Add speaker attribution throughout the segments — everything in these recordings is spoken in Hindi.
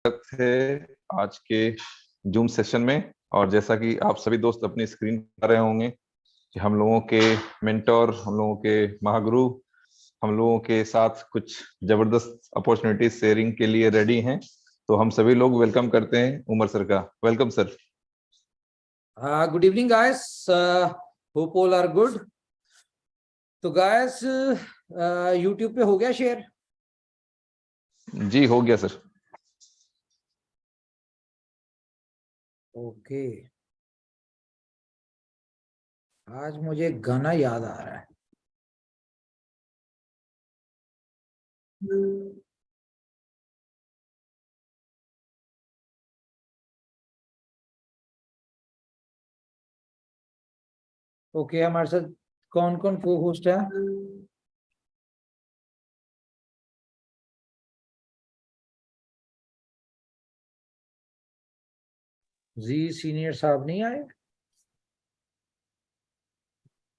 Speaker 1: थे आज के जूम सेशन में। और जैसा कि आप सभी दोस्त अपनी स्क्रीन पर रहे होंगे कि हम लोगों के मेंटोर, हम लोगों के महागुरु हम लोगों के साथ कुछ जबरदस्त अपॉर्चुनिटी शेयरिंग के लिए रेडी हैं। तो हम सभी लोग वेलकम करते हैं उमर सर का। Welcome sir.
Speaker 2: Good evening guys, hope all are good. तो गाइस यूट्यूब पे हो गया शेयर?
Speaker 1: जी हो गया सर।
Speaker 2: ओके, आज मुझे एक गाना याद आ रहा है। ओके, हमारे साथ कौन कौन को होस्ट है? जी सीनियर साहब नहीं आए?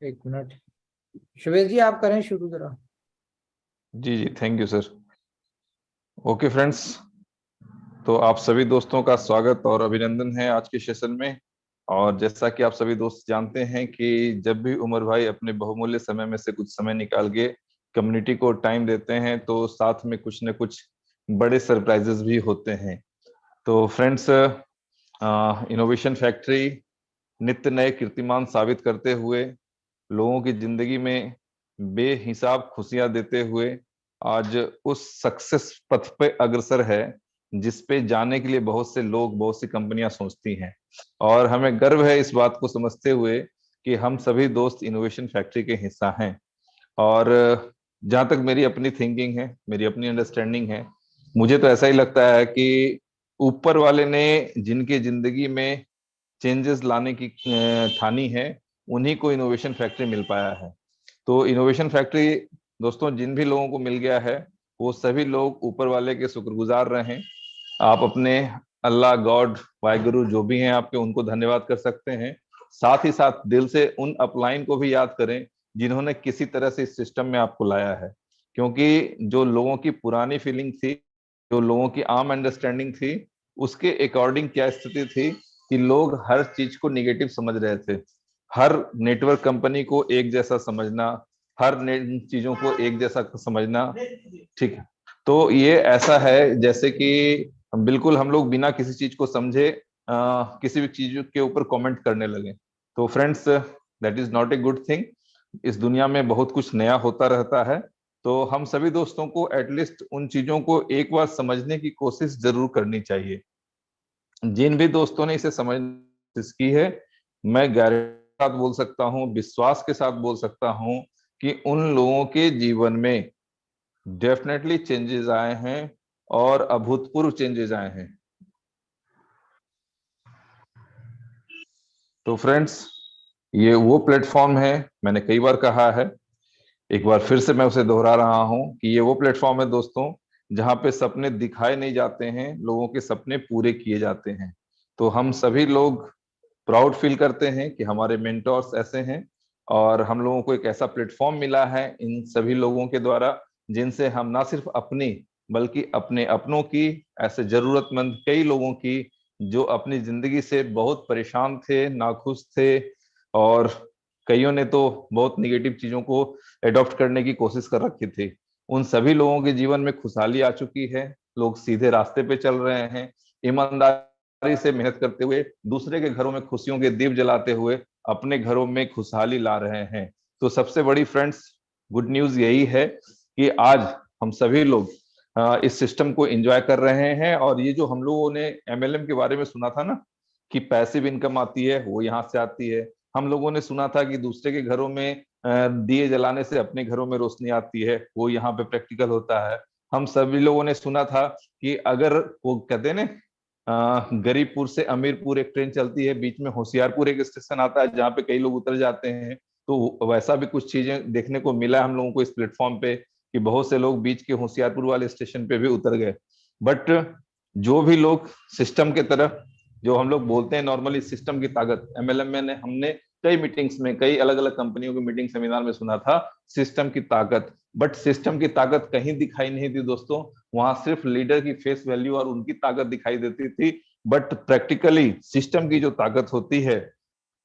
Speaker 2: एक मिनट, शिवेश जी आप करें शुरू जरा।
Speaker 1: जी जी, thank you sir. Okay friends, तो आप सभी दोस्तों का स्वागत और अभिनंदन है आज के सेशन में। और जैसा कि आप सभी दोस्त जानते हैं कि जब भी उमर भाई अपने बहुमूल्य समय में से कुछ समय निकाल के कम्युनिटी को टाइम देते हैं तो साथ में कुछ न कुछ बड़े सरप्राइजेस भी होते हैं। तो फ्रेंड्स, इनोवेशन फैक्ट्री नित्य नए कीर्तिमान साबित करते हुए लोगों की जिंदगी में बेहिसाब खुशियां देते हुए आज उस सक्सेस पथ पे अग्रसर है जिस पे जाने के लिए बहुत से लोग, बहुत सी कंपनियां सोचती हैं। और हमें गर्व है इस बात को समझते हुए कि हम सभी दोस्त इनोवेशन फैक्ट्री के हिस्सा हैं। और जहां तक मेरी अपनी थिंकिंग है, मेरी अपनी अंडरस्टैंडिंग है, मुझे तो ऐसा ही लगता है कि ऊपर वाले ने जिनकी जिंदगी में चेंजेस लाने की ठानी है, उन्हीं को इनोवेशन फैक्ट्री मिल पाया है। तो इनोवेशन फैक्ट्री दोस्तों जिन भी लोगों को मिल गया है वो सभी लोग ऊपर वाले के शुक्रगुजार रहें। आप अपने अल्लाह, गॉड, वाहिगुरु जो भी हैं आपके, उनको धन्यवाद कर सकते हैं। साथ ही साथ दिल से उन अपलाइन को भी याद करें जिन्होंने किसी तरह से इस सिस्टम में आपको लाया है। क्योंकि जो लोगों की पुरानी फीलिंग थी, जो लोगों की आम अंडरस्टैंडिंग थी, उसके अकॉर्डिंग क्या स्थिति थी कि लोग हर चीज को निगेटिव समझ रहे थे। हर नेटवर्क कंपनी को एक जैसा समझना, हर चीजों को एक जैसा समझना, ठीक है। तो ये ऐसा है जैसे कि बिल्कुल हम लोग बिना किसी चीज को समझे किसी भी चीज के ऊपर कमेंट करने लगे। तो friends, that is not a good thing. इस दुनिया में बहुत कुछ नया होता रहता है। तो हम सभी दोस्तों को एटलीस्ट उन चीजों को एक बार समझने की कोशिश जरूर करनी चाहिए। जिन भी दोस्तों ने इसे समझने की कोशिश की है, मैं गारंटी के साथ बोल सकता हूँ, विश्वास के साथ बोल सकता हूँ कि उन लोगों के जीवन में डेफिनेटली चेंजेस आए हैं और अभूतपूर्व चेंजेस आए हैं। तो फ्रेंड्स, ये वो प्लेटफॉर्म है, मैंने कई बार कहा है, एक बार फिर से मैं उसे दोहरा रहा हूं कि ये वो प्लेटफॉर्म है दोस्तों जहां पे सपने दिखाए नहीं जाते हैं, लोगों के सपने पूरे किए जाते हैं। तो हम सभी लोग प्राउड फील करते हैं कि हमारे मेंटोर्स ऐसे हैं और हम लोगों को एक ऐसा प्लेटफॉर्म मिला है इन सभी लोगों के द्वारा जिनसे हम ना सिर्फ अपनी बल्कि अपने अपनों की, ऐसे जरूरतमंद कई लोगों की जो अपनी जिंदगी से बहुत परेशान थे, नाखुश थे, और कईयों ने तो बहुत निगेटिव चीजों को एडॉप्ट करने की कोशिश कर रखी थी, उन सभी लोगों के जीवन में खुशहाली आ चुकी है। लोग सीधे रास्ते पे चल रहे हैं, ईमानदारी से मेहनत करते हुए, दूसरे के घरों में खुशियों के दीप जलाते हुए अपने घरों में खुशहाली ला रहे हैं। तो सबसे बड़ी फ्रेंड्स गुड न्यूज यही है कि आज हम सभी लोग इस सिस्टम को एंजॉय कर रहे हैं। और ये जो हम लोगों ने एमएलएम के बारे में सुना था ना कि पैसिव इनकम आती है, वो यहाँ से आती है। हम लोगों ने सुना था कि दूसरे के घरों में दिए जलाने से अपने घरों में रोशनी आती है, वो यहाँ पे प्रैक्टिकल होता है। हम सभी लोगों ने सुना था कि अगर वो कहते हैं ना, गरीबपुर से अमीरपुर एक ट्रेन चलती है, बीच में होशियारपुर एक स्टेशन आता है जहाँ पे कई लोग उतर जाते हैं। तो वैसा भी कुछ चीजें देखने को मिला हम लोगों को इस प्लेटफॉर्म पे कि बहुत से लोग बीच के होशियारपुर वाले स्टेशन पे भी उतर गए। बट जो भी लोग सिस्टम के तरफ, जो हम लोग बोलते हैं नॉर्मली सिस्टम की ताकत, एमएलएम में हमने कई मीटिंग्स में, कई अलग अलग कंपनियों की मीटिंग सेमिनार में सुना था सिस्टम की ताकत। बट सिस्टम की ताकत कहीं दिखाई नहीं दी दोस्तों। वहां सिर्फ लीडर की फेस वैल्यू और उनकी ताकत दिखाई देती थी, बट प्रैक्टिकली सिस्टम की जो ताकत होती है,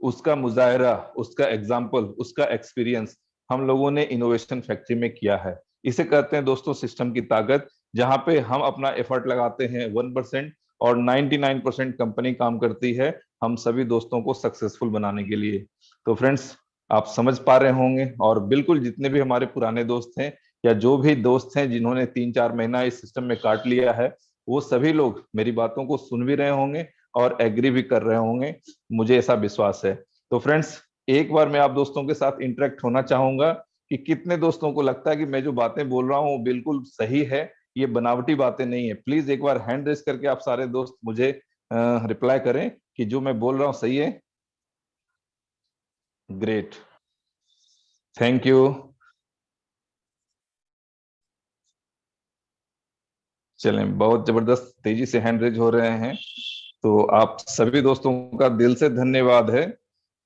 Speaker 1: उसका मुजाहरा, उसका एग्जाम्पल, उसका एक्सपीरियंस हम लोगों ने इनोवेशन फैक्ट्री में किया है। इसे कहते हैं दोस्तों सिस्टम की ताकत, जहां पे हम अपना एफर्ट लगाते हैं 1% और 99% कंपनी काम करती है हम सभी दोस्तों को सक्सेसफुल बनाने के लिए। तो फ्रेंड्स, आप समझ पा रहे होंगे, और बिल्कुल जितने भी हमारे पुराने दोस्त हैं या जो भी दोस्त हैं जिन्होंने 3-4 महीना इस सिस्टम में काट लिया है, वो सभी लोग मेरी बातों को सुन भी रहे होंगे और एग्री भी कर रहे होंगे, मुझे ऐसा विश्वास है। तो फ्रेंड्स, एक बार मैं आप दोस्तों के साथ इंटरेक्ट होना चाहूंगा कि कितने दोस्तों को लगता है कि मैं जो बातें बोल रहा हूँ वो बिल्कुल सही है, ये बनावटी बातें नहीं है। प्लीज एक बार हैंड रेस करके आप सारे दोस्त मुझे रिप्लाई करें कि जो मैं बोल रहा हूँ सही है। Great, thank you. चलें, बहुत जबरदस्त तेजी से हैंड रेज हो रहे हैं। तो आप सभी दोस्तों का दिल से धन्यवाद है,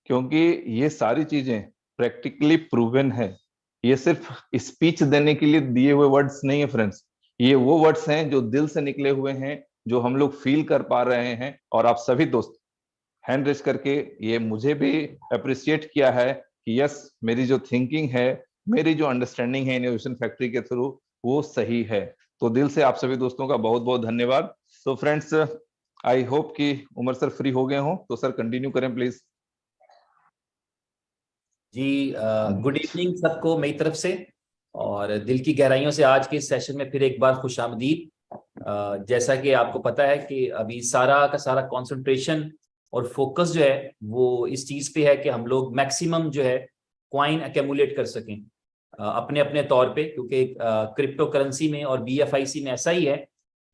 Speaker 1: क्योंकि ये सारी चीजें प्रैक्टिकली प्रूवन है। ये सिर्फ स्पीच देने के लिए दिए हुए वर्ड्स नहीं है फ्रेंड्स, ये वो वर्ड्स हैं जो दिल से निकले हुए हैं, जो हम लोग फील कर पा रहे हैं। और आप सभी दोस्त हैंड रेज करके ये मुझे भी अप्रिशिएट किया है कि यस, मेरी जो थिंकिंग है, मेरी जो अंडरस्टैंडिंग है इनोवेशन फैक्ट्री के थ्रू, वो सही है। तो दिल से आप सभी दोस्तों का बहुत बहुत धन्यवाद। तो फ्रेंड्स, आई होप कि उमर सर फ्री हो गए हों, तो सर कंटिन्यू करें प्लीज।
Speaker 3: जी, गुड इवनिंग सबको मेरी तरफ से, और दिल की गहराइयों से आज के इस सेशन में फिर एक बार खुशामदीद। जैसा कि आपको पता है कि अभी सारा का सारा कंसंट्रेशन और फोकस जो है वो इस चीज़ पे है कि हम लोग मैक्सिमम जो है कॉइन अकेमुलेट कर सकें अपने अपने तौर पे, क्योंकि क्रिप्टो करेंसी में और BFIC में ऐसा ही है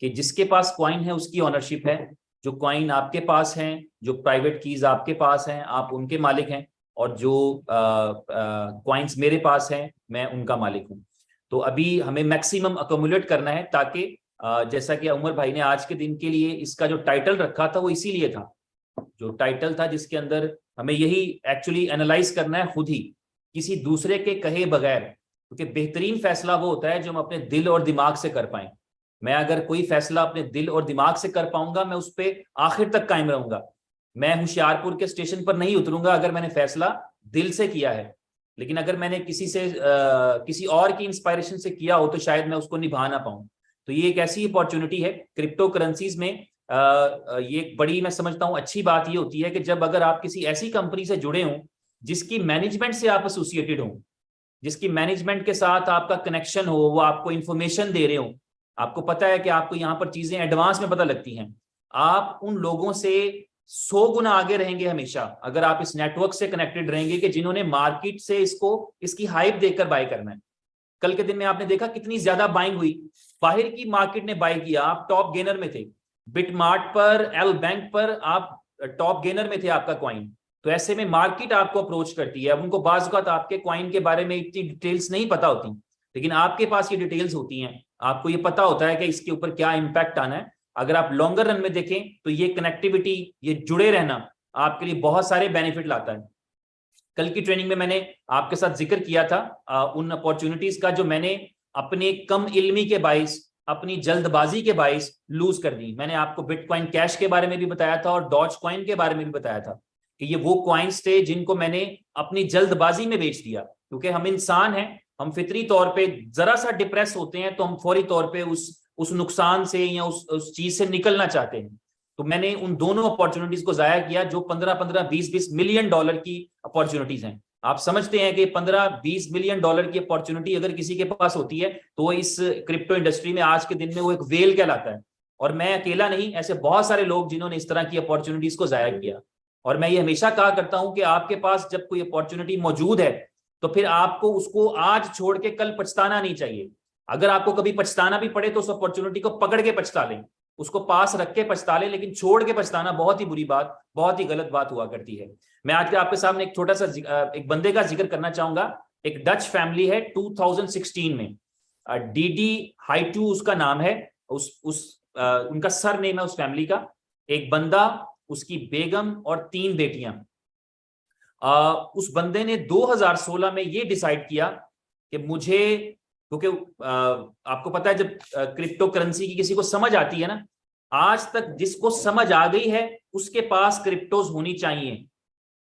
Speaker 3: कि जिसके पास कॉइन है उसकी ऑनरशिप है। जो कॉइन आपके पास हैं, जो प्राइवेट कीज आपके पास हैं, आप उनके मालिक हैं, और जो कॉइन्स मेरे पास हैं मैं उनका मालिक हूँ। तो अभी हमें मैक्सिमम अकोमुलेट करना है, ताकि जैसा कि उमर भाई ने आज के दिन के लिए इसका जो टाइटल रखा था वो इसीलिए था, जो टाइटल था जिसके अंदर हमें यही एक्चुअली एनालाइज करना है खुद ही, किसी दूसरे के कहे बगैर। क्योंकि बेहतरीन फैसला वो होता है जो हम अपने दिल और दिमाग से कर पाए। मैं अगर कोई फैसला अपने दिल और दिमाग से कर पाऊंगा, मैं उस पर आखिर तक कायम रहूंगा। मैं होशियारपुर के स्टेशन पर नहीं उतरूंगा अगर मैंने फैसला दिल से किया है, लेकिन अगर मैंने किसी और की इंस्पायरेशन से किया हो तो शायद मैं उसको निभा ना पाऊं। तो ये एक ऐसी अपॉर्चुनिटी है क्रिप्टो करेंसीज में। ये एक बड़ी, मैं समझता हूं अच्छी बात ये होती है कि जब अगर आप किसी ऐसी कंपनी से जुड़े हों जिसकी मैनेजमेंट से आप एसोसिएटेड हो, जिसकी मैनेजमेंट के साथ आपका कनेक्शन हो, वो आपको इंफॉर्मेशन दे रहे हो, आपको पता है कि आपको यहाँ पर चीजें एडवांस में पता लगती हैं, आप उन लोगों से 100 गुना आगे रहेंगे हमेशा अगर आप इस नेटवर्क से कनेक्टेड रहेंगे कि जिन्होंने मार्केट से इसकी हाइप देखकर बाय करना है। कल के दिन में आपने देखा कितनी ज्यादा बाइंग हुई, बाहर की मार्केट ने बाय किया, आप टॉप गेनर में थे। बिटमार्ट पर, एल बैंक पर आप टॉप गेनर में थे आपका कॉइन। तो ऐसे में मार्केट आपको अप्रोच करती है। अब उनको बाज़ औक़ात आपके कॉइन के बारे में इतनी डिटेल्स नहीं पता होती, लेकिन आपके पास ये डिटेल्स होती हैं। आपको ये पता होता है कि इसके ऊपर क्या इंपैक्ट आना है। अगर आप लॉन्गर रन में देखें तो ये कनेक्टिविटी, ये जुड़े रहना आपके लिए बहुत सारे बेनिफिट लाता है। कल की ट्रेनिंग में मैंने आपके साथ जिक्र किया था उन अपॉर्चुनिटीज का जो मैंने अपने कम इल्मी के बाइस, अपनी जल्दबाजी के बाइस लूज कर दी। मैंने आपको बिटकॉइन कैश के बारे में भी बताया था और डॉज कॉइन के बारे में भी बताया था कि ये वो कॉइन्स थे जिनको मैंने अपनी जल्दबाजी में बेच दिया। क्योंकि हम इंसान हैं, हम फितरी तौर पे जरा सा डिप्रेस होते हैं तो हम फौरी तौर पे उस नुकसान से या उस चीज से निकलना चाहते हैं। तो मैंने उन दोनों अपॉर्चुनिटीज को जाया किया जो 15-15, 20-20 मिलियन डॉलर की अपॉर्चुनिटीज हैं। आप समझते हैं कि 15-20 मिलियन डॉलर की अपॉर्चुनिटी अगर किसी के पास होती है तो वो इस क्रिप्टो इंडस्ट्री में आज के दिन में वो एक वेल कहलाता है। और मैं अकेला नहीं, ऐसे बहुत सारे लोग जिन्होंने इस तरह की अपॉर्चुनिटीज को जाया किया। और मैं ये हमेशा कहा करता हूं कि आपके पास जब कोई अपॉर्चुनिटी मौजूद है तो फिर आपको उसको आज छोड़ के कल पछताना नहीं चाहिए। अगर आपको कभी पछताना भी पड़े तो उस अपॉर्चुनिटी को पकड़ के पछता लें, उसको पास रख के पछता लें, लेकिन छोड़ के पछताना बहुत ही बुरी बात, बहुत ही गलत बात हुआ करती है। मैं आज के आपके सामने एक छोटा सा एक बंदे का जिक्र करना चाहूंगा। एक डच फैमिली है 2016 में, डीडी हाइटू उसका नाम है, उनका सर नेम है उस फैमिली का। एक बंदा, उसकी बेगम और 3 बेटियां। उस बंदे ने 2016 में ये डिसाइड किया कि मुझे क्योंकि आपको पता है जब क्रिप्टो करेंसी की किसी को समझ आती है ना, आज तक जिसको समझ आ गई है उसके पास क्रिप्टोज होनी चाहिए।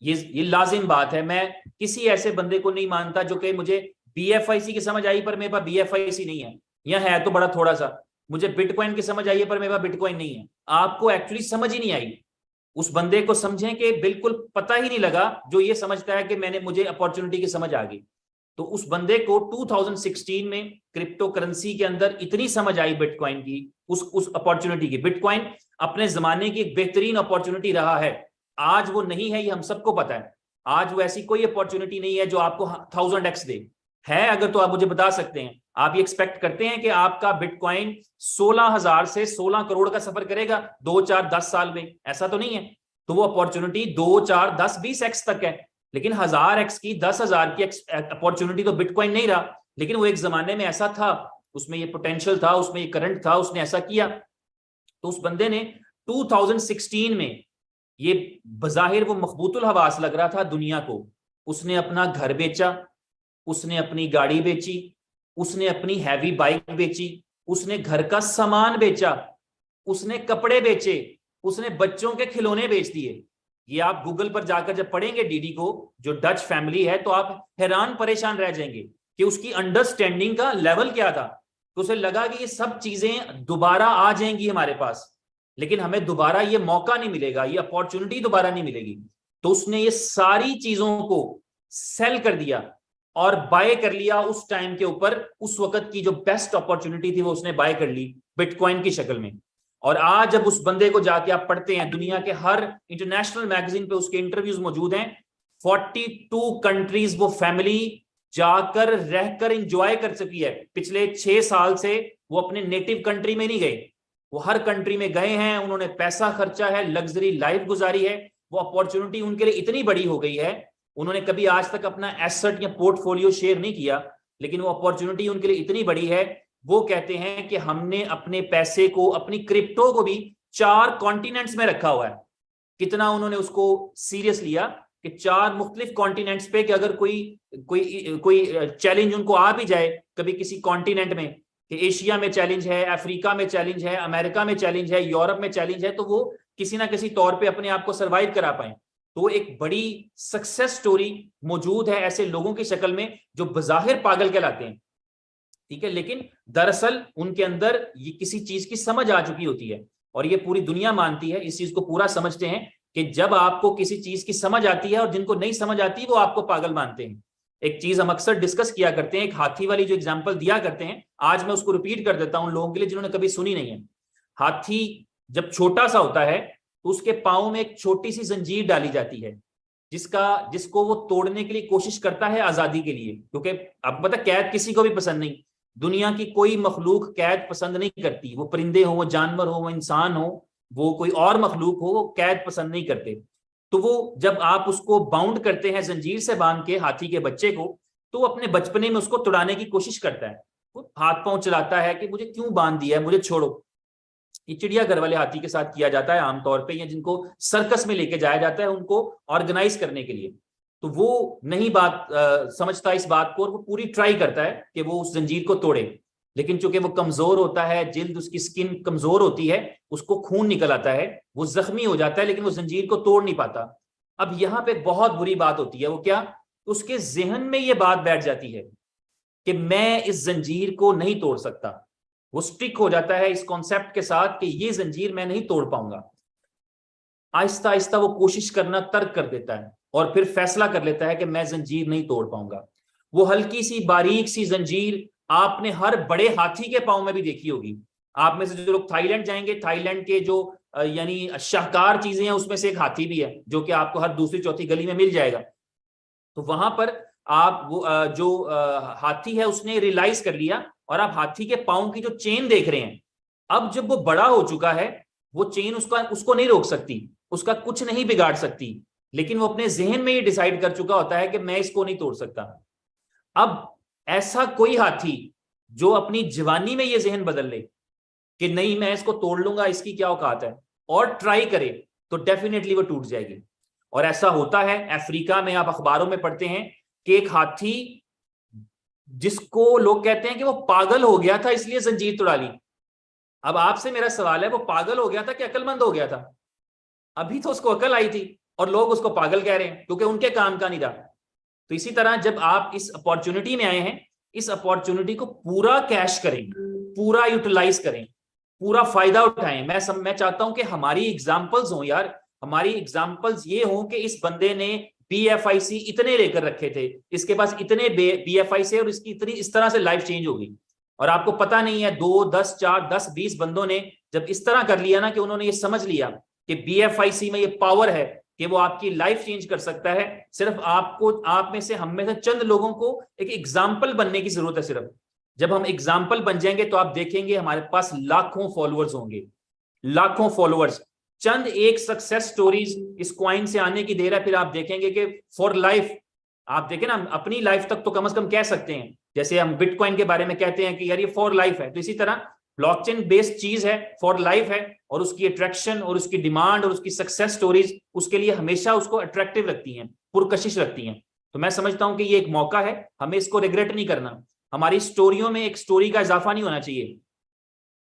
Speaker 3: ये लाजिम बात है। मैं किसी ऐसे बंदे को नहीं मानता जो कि मुझे BFIC की समझ आई पर मेरे पास BFIC नहीं है, या है तो बड़ा थोड़ा सा। मुझे बिटकॉइन की समझ आई है पर मेरे पास बिटकॉइन नहीं है। आपको एक्चुअली समझ ही नहीं आई, उस बंदे को समझें कि बिल्कुल पता ही नहीं लगा जो ये समझता है कि मुझे अपॉर्चुनिटी की समझ आ गई। तो उस बंदे को 2016 में क्रिप्टो करेंसी के अंदर इतनी समझ आई बिटकॉइन की, उस अपॉर्चुनिटी की। बिटकॉइन अपने जमाने की एक बेहतरीन अपॉर्चुनिटी रहा है, आज वो नहीं है, ये हम सबको पता है। आज वो ऐसी कोई अपॉर्चुनिटी नहीं है जो आपको 1000x दे। है अगर तो आप मुझे बता सकते हैं। आप ये एक्सपेक्ट करते हैं कि आपका बिटकॉइन 16,000 से 16 करोड़ का सफर करेगा 2, 4, 10 साल में? ऐसा तो नहीं है। तो वो अपॉर्चुनिटी 2, 4, 10, 20x तक है, लेकिन 1000x की 10,000 की अपॉर्चुनिटी तो बिटकॉइन नहीं रहा। लेकिन वो एक जमाने में ऐसा था, उसमें ये पोटेंशियल था, उसमें ये करंट था, उसने ऐसा किया। तो उस बंदे ने 2016 में, ये बजाहिर वो मखबूतुल हवास लग रहा था दुनिया को, उसने अपना घर बेचा, उसने अपनी गाड़ी बेची, उसने अपनी हैवी बाइक बेची, उसने घर का सामान बेचा, उसने कपड़े बेचे, उसने बच्चों के खिलौने बेच दिए। ये आप गूगल पर जाकर जब पढ़ेंगे डीडी को, जो डच फैमिली है, तो आप हैरान परेशान रह जाएंगे कि उसकी अंडरस्टैंडिंग का लेवल क्या था। तो उसे लगा कि ये सब चीजें दोबारा आ जाएंगी हमारे पास, लेकिन हमें दोबारा ये मौका नहीं मिलेगा, ये अपॉर्चुनिटी दोबारा नहीं मिलेगी। तो उसने ये सारी चीजों को सेल कर दिया और बाय कर लिया उस टाइम के ऊपर। उस वक्त की जो बेस्ट अपॉर्चुनिटी थी वो उसने बाय कर ली बिटकॉइन की शक्ल में। और आज जब उस बंदे को जाके आप पढ़ते हैं, दुनिया के हर इंटरनेशनल मैगजीन पे उसके इंटरव्यूज मौजूद हैं। 42 कंट्रीज वो फैमिली जाकर रहकर एंजॉय कर चुकी है। पिछले 6 साल से वो अपने नेटिव कंट्री में नहीं गए, वो हर कंट्री में गए हैं, उन्होंने पैसा खर्चा है, लग्जरी लाइफ गुजारी है। वो अपॉर्चुनिटी उनके लिए इतनी बड़ी हो गई है, उन्होंने कभी आज तक अपना एसेट या पोर्टफोलियो शेयर नहीं किया, लेकिन वो अपॉर्चुनिटी उनके लिए इतनी बड़ी है। वो कहते हैं कि हमने अपने पैसे को, अपनी क्रिप्टो को भी 4 कॉन्टिनेंट्स में रखा हुआ है। कितना उन्होंने उसको सीरियस लिया कि 4 मुख्तलिफ कॉन्टिनेंट्स पे, कि अगर कोई चैलेंज उनको आ भी जाए कभी किसी कॉन्टिनेंट में, कि एशिया में चैलेंज है, अफ्रीका में चैलेंज है, अमेरिका में चैलेंज है, यूरोप में चैलेंज है, तो वो किसी ना किसी तौर पे अपने आप को सर्वाइव करा पाए। तो एक बड़ी सक्सेस स्टोरी मौजूद है ऐसे लोगों की शक्ल में जो बजाहिर पागल कहलाते हैं, ठीक है, लेकिन दरअसल उनके अंदर ये किसी चीज की समझ आ चुकी होती है। और ये पूरी दुनिया मानती है, इस चीज को पूरा समझते हैं कि जब आपको किसी चीज की समझ आती है, और जिनको नहीं समझ आती वो आपको पागल मानते हैं। एक चीज हम अक्सर डिस्कस किया करते हैं, एक हाथी वाली जो एग्जांपल दिया करते हैं, आज मैं उसको रिपीट कर देता हूं उन लोगों के लिए जिन्होंने कभी सुनी नहीं है। हाथी जब छोटा सा होता है तो उसके पांव में एक छोटी सी जंजीर डाली जाती है, जिसको वो तोड़ने के लिए कोशिश करता है आजादी के लिए, क्योंकि आपको पता कैद किसी को भी पसंद नहीं। दुनिया की कोई मखलूक कैद पसंद नहीं करती, वो परिंदे हो, वो जानवर हो, वो इंसान हो, वो कोई और मखलूक हो, वो कैद पसंद नहीं करते। तो वो जब आप उसको बाउंड करते हैं जंजीर से बांध के हाथी के बच्चे को, तो वो अपने बचपने में उसको तोड़ाने की कोशिश करता है, वो हाथ पांव चलाता है कि मुझे क्यों बांध दिया है, मुझे छोड़ो। ये चिड़ियाघर वाले हाथी के साथ किया जाता है आमतौर पे, या जिनको सर्कस में लेके जाया जाता है उनको ऑर्गेनाइज करने के लिए। तो वो नहीं समझता इस बात को, और वो पूरी ट्राई करता है कि वो उस जंजीर को तोड़े, लेकिन चूंकि वो कमजोर होता है, जिल्द उसकी स्किन कमजोर होती है, उसको खून निकल आता है, वो जख्मी हो जाता है, लेकिन वो जंजीर को तोड़ नहीं पाता। अब यहाँ पे बहुत बुरी बात होती है, वो क्या, उसके जहन में ये बात बैठ जाती है कि मैं इस जंजीर को नहीं तोड़ सकता। वो स्टिक हो जाता है इस कॉन्सेप्ट के साथ कि ये जंजीर मैं नहीं तोड़ पाऊंगा। आहिस्ता आहिस्ता वो कोशिश करना तर्क कर देता है और फिर फैसला कर लेता है कि मैं जंजीर नहीं तोड़ पाऊंगा। वो हल्की सी बारीक सी जंजीर आपने हर बड़े हाथी के पांव में भी देखी होगी। आप में से जो लोग थाईलैंड जाएंगे, थाईलैंड के जो यानी शाहकार चीजें हैं उसमें से एक हाथी भी है, जो कि आपको हर दूसरी चौथी गली में मिल जाएगा। तो वहां पर आप वो जो हाथी है उसने रियलाइज कर लिया, और आप हाथी के पांव की जो चेन देख रहे हैं, अब जब वो बड़ा हो चुका है, वो चेन उसको नहीं रोक सकती, उसका कुछ नहीं बिगाड़ सकती, लेकिन वो अपने जहन में ये डिसाइड कर चुका होता है कि मैं इसको नहीं तोड़ सकता। अब ऐसा कोई हाथी जो अपनी जवानी में ये जहन बदल ले कि नहीं मैं इसको तोड़ लूंगा, इसकी क्या औकात है, और ट्राई करे, तो डेफिनेटली वो टूट जाएगी। और ऐसा होता है। अफ्रीका में आप अखबारों में पढ़ते हैं कि एक हाथी जिसको लोग कहते हैं कि वो पागल हो गया था इसलिए जंजीर तोड़ा ली। अब आपसे मेरा सवाल है, वो पागल हो गया था कि अक्लमंद हो गया था? अभी तो उसको अकल आई थी और लोग उसको पागल कह रहे हैं क्योंकि उनके काम का नहीं रहा। तो इसी तरह जब आप इस अपॉर्चुनिटी में आए हैं, इस अपॉर्चुनिटी को पूरा कैश करें, पूरा यूटिलाइज करें, पूरा फायदा उठाएं। मैं चाहता हूं कि हमारी एग्जांपल्स हो यार, हमारी एग्जांपल्स ये हो कि इस बंदे ने BFIC इतने लेकर रखे थे, इसके पास इतने BFIC और इसकी इतनी इस तरह से लाइफ चेंज हो गई। और आपको पता नहीं है 2, 10, 4, 10, 20 बंदों ने जब इस तरह कर लिया ना कि उन्होंने ये समझ लिया कि BFIC में ये पावर है कि वो आपकी लाइफ चेंज कर सकता है। सिर्फ आपको, आप में से, हम में से चंद लोगों को एक एग्जाम्पल बनने की जरूरत है। सिर्फ जब हम एग्जाम्पल बन जाएंगे तो आप देखेंगे हमारे पास लाखों फॉलोअर्स होंगे, लाखों फॉलोअर्स। चंद एक सक्सेस स्टोरीज इस कॉइन से आने की देर है, फिर आप देखेंगे कि फॉर लाइफ, आप देखें ना, अपनी लाइफ तक तो कम से कम कह सकते हैं। जैसे हम बिटकॉइन के बारे में कहते हैं कि यार ये फॉर लाइफ है, तो इसी तरह ब्लॉकचेन बेस्ड चीज है, फॉर लाइफ है, और उसकी अट्रैक्शन और उसकी डिमांड और उसकी सक्सेस स्टोरीज उसके लिए हमेशा उसको अट्रैक्टिव रखती हैं, पुरकशिश रखती हैं। तो मैं समझता हूं कि ये एक मौका है, हमें इसको रिग्रेट नहीं करना। हमारी स्टोरियों में एक स्टोरी का इजाफा नहीं होना चाहिए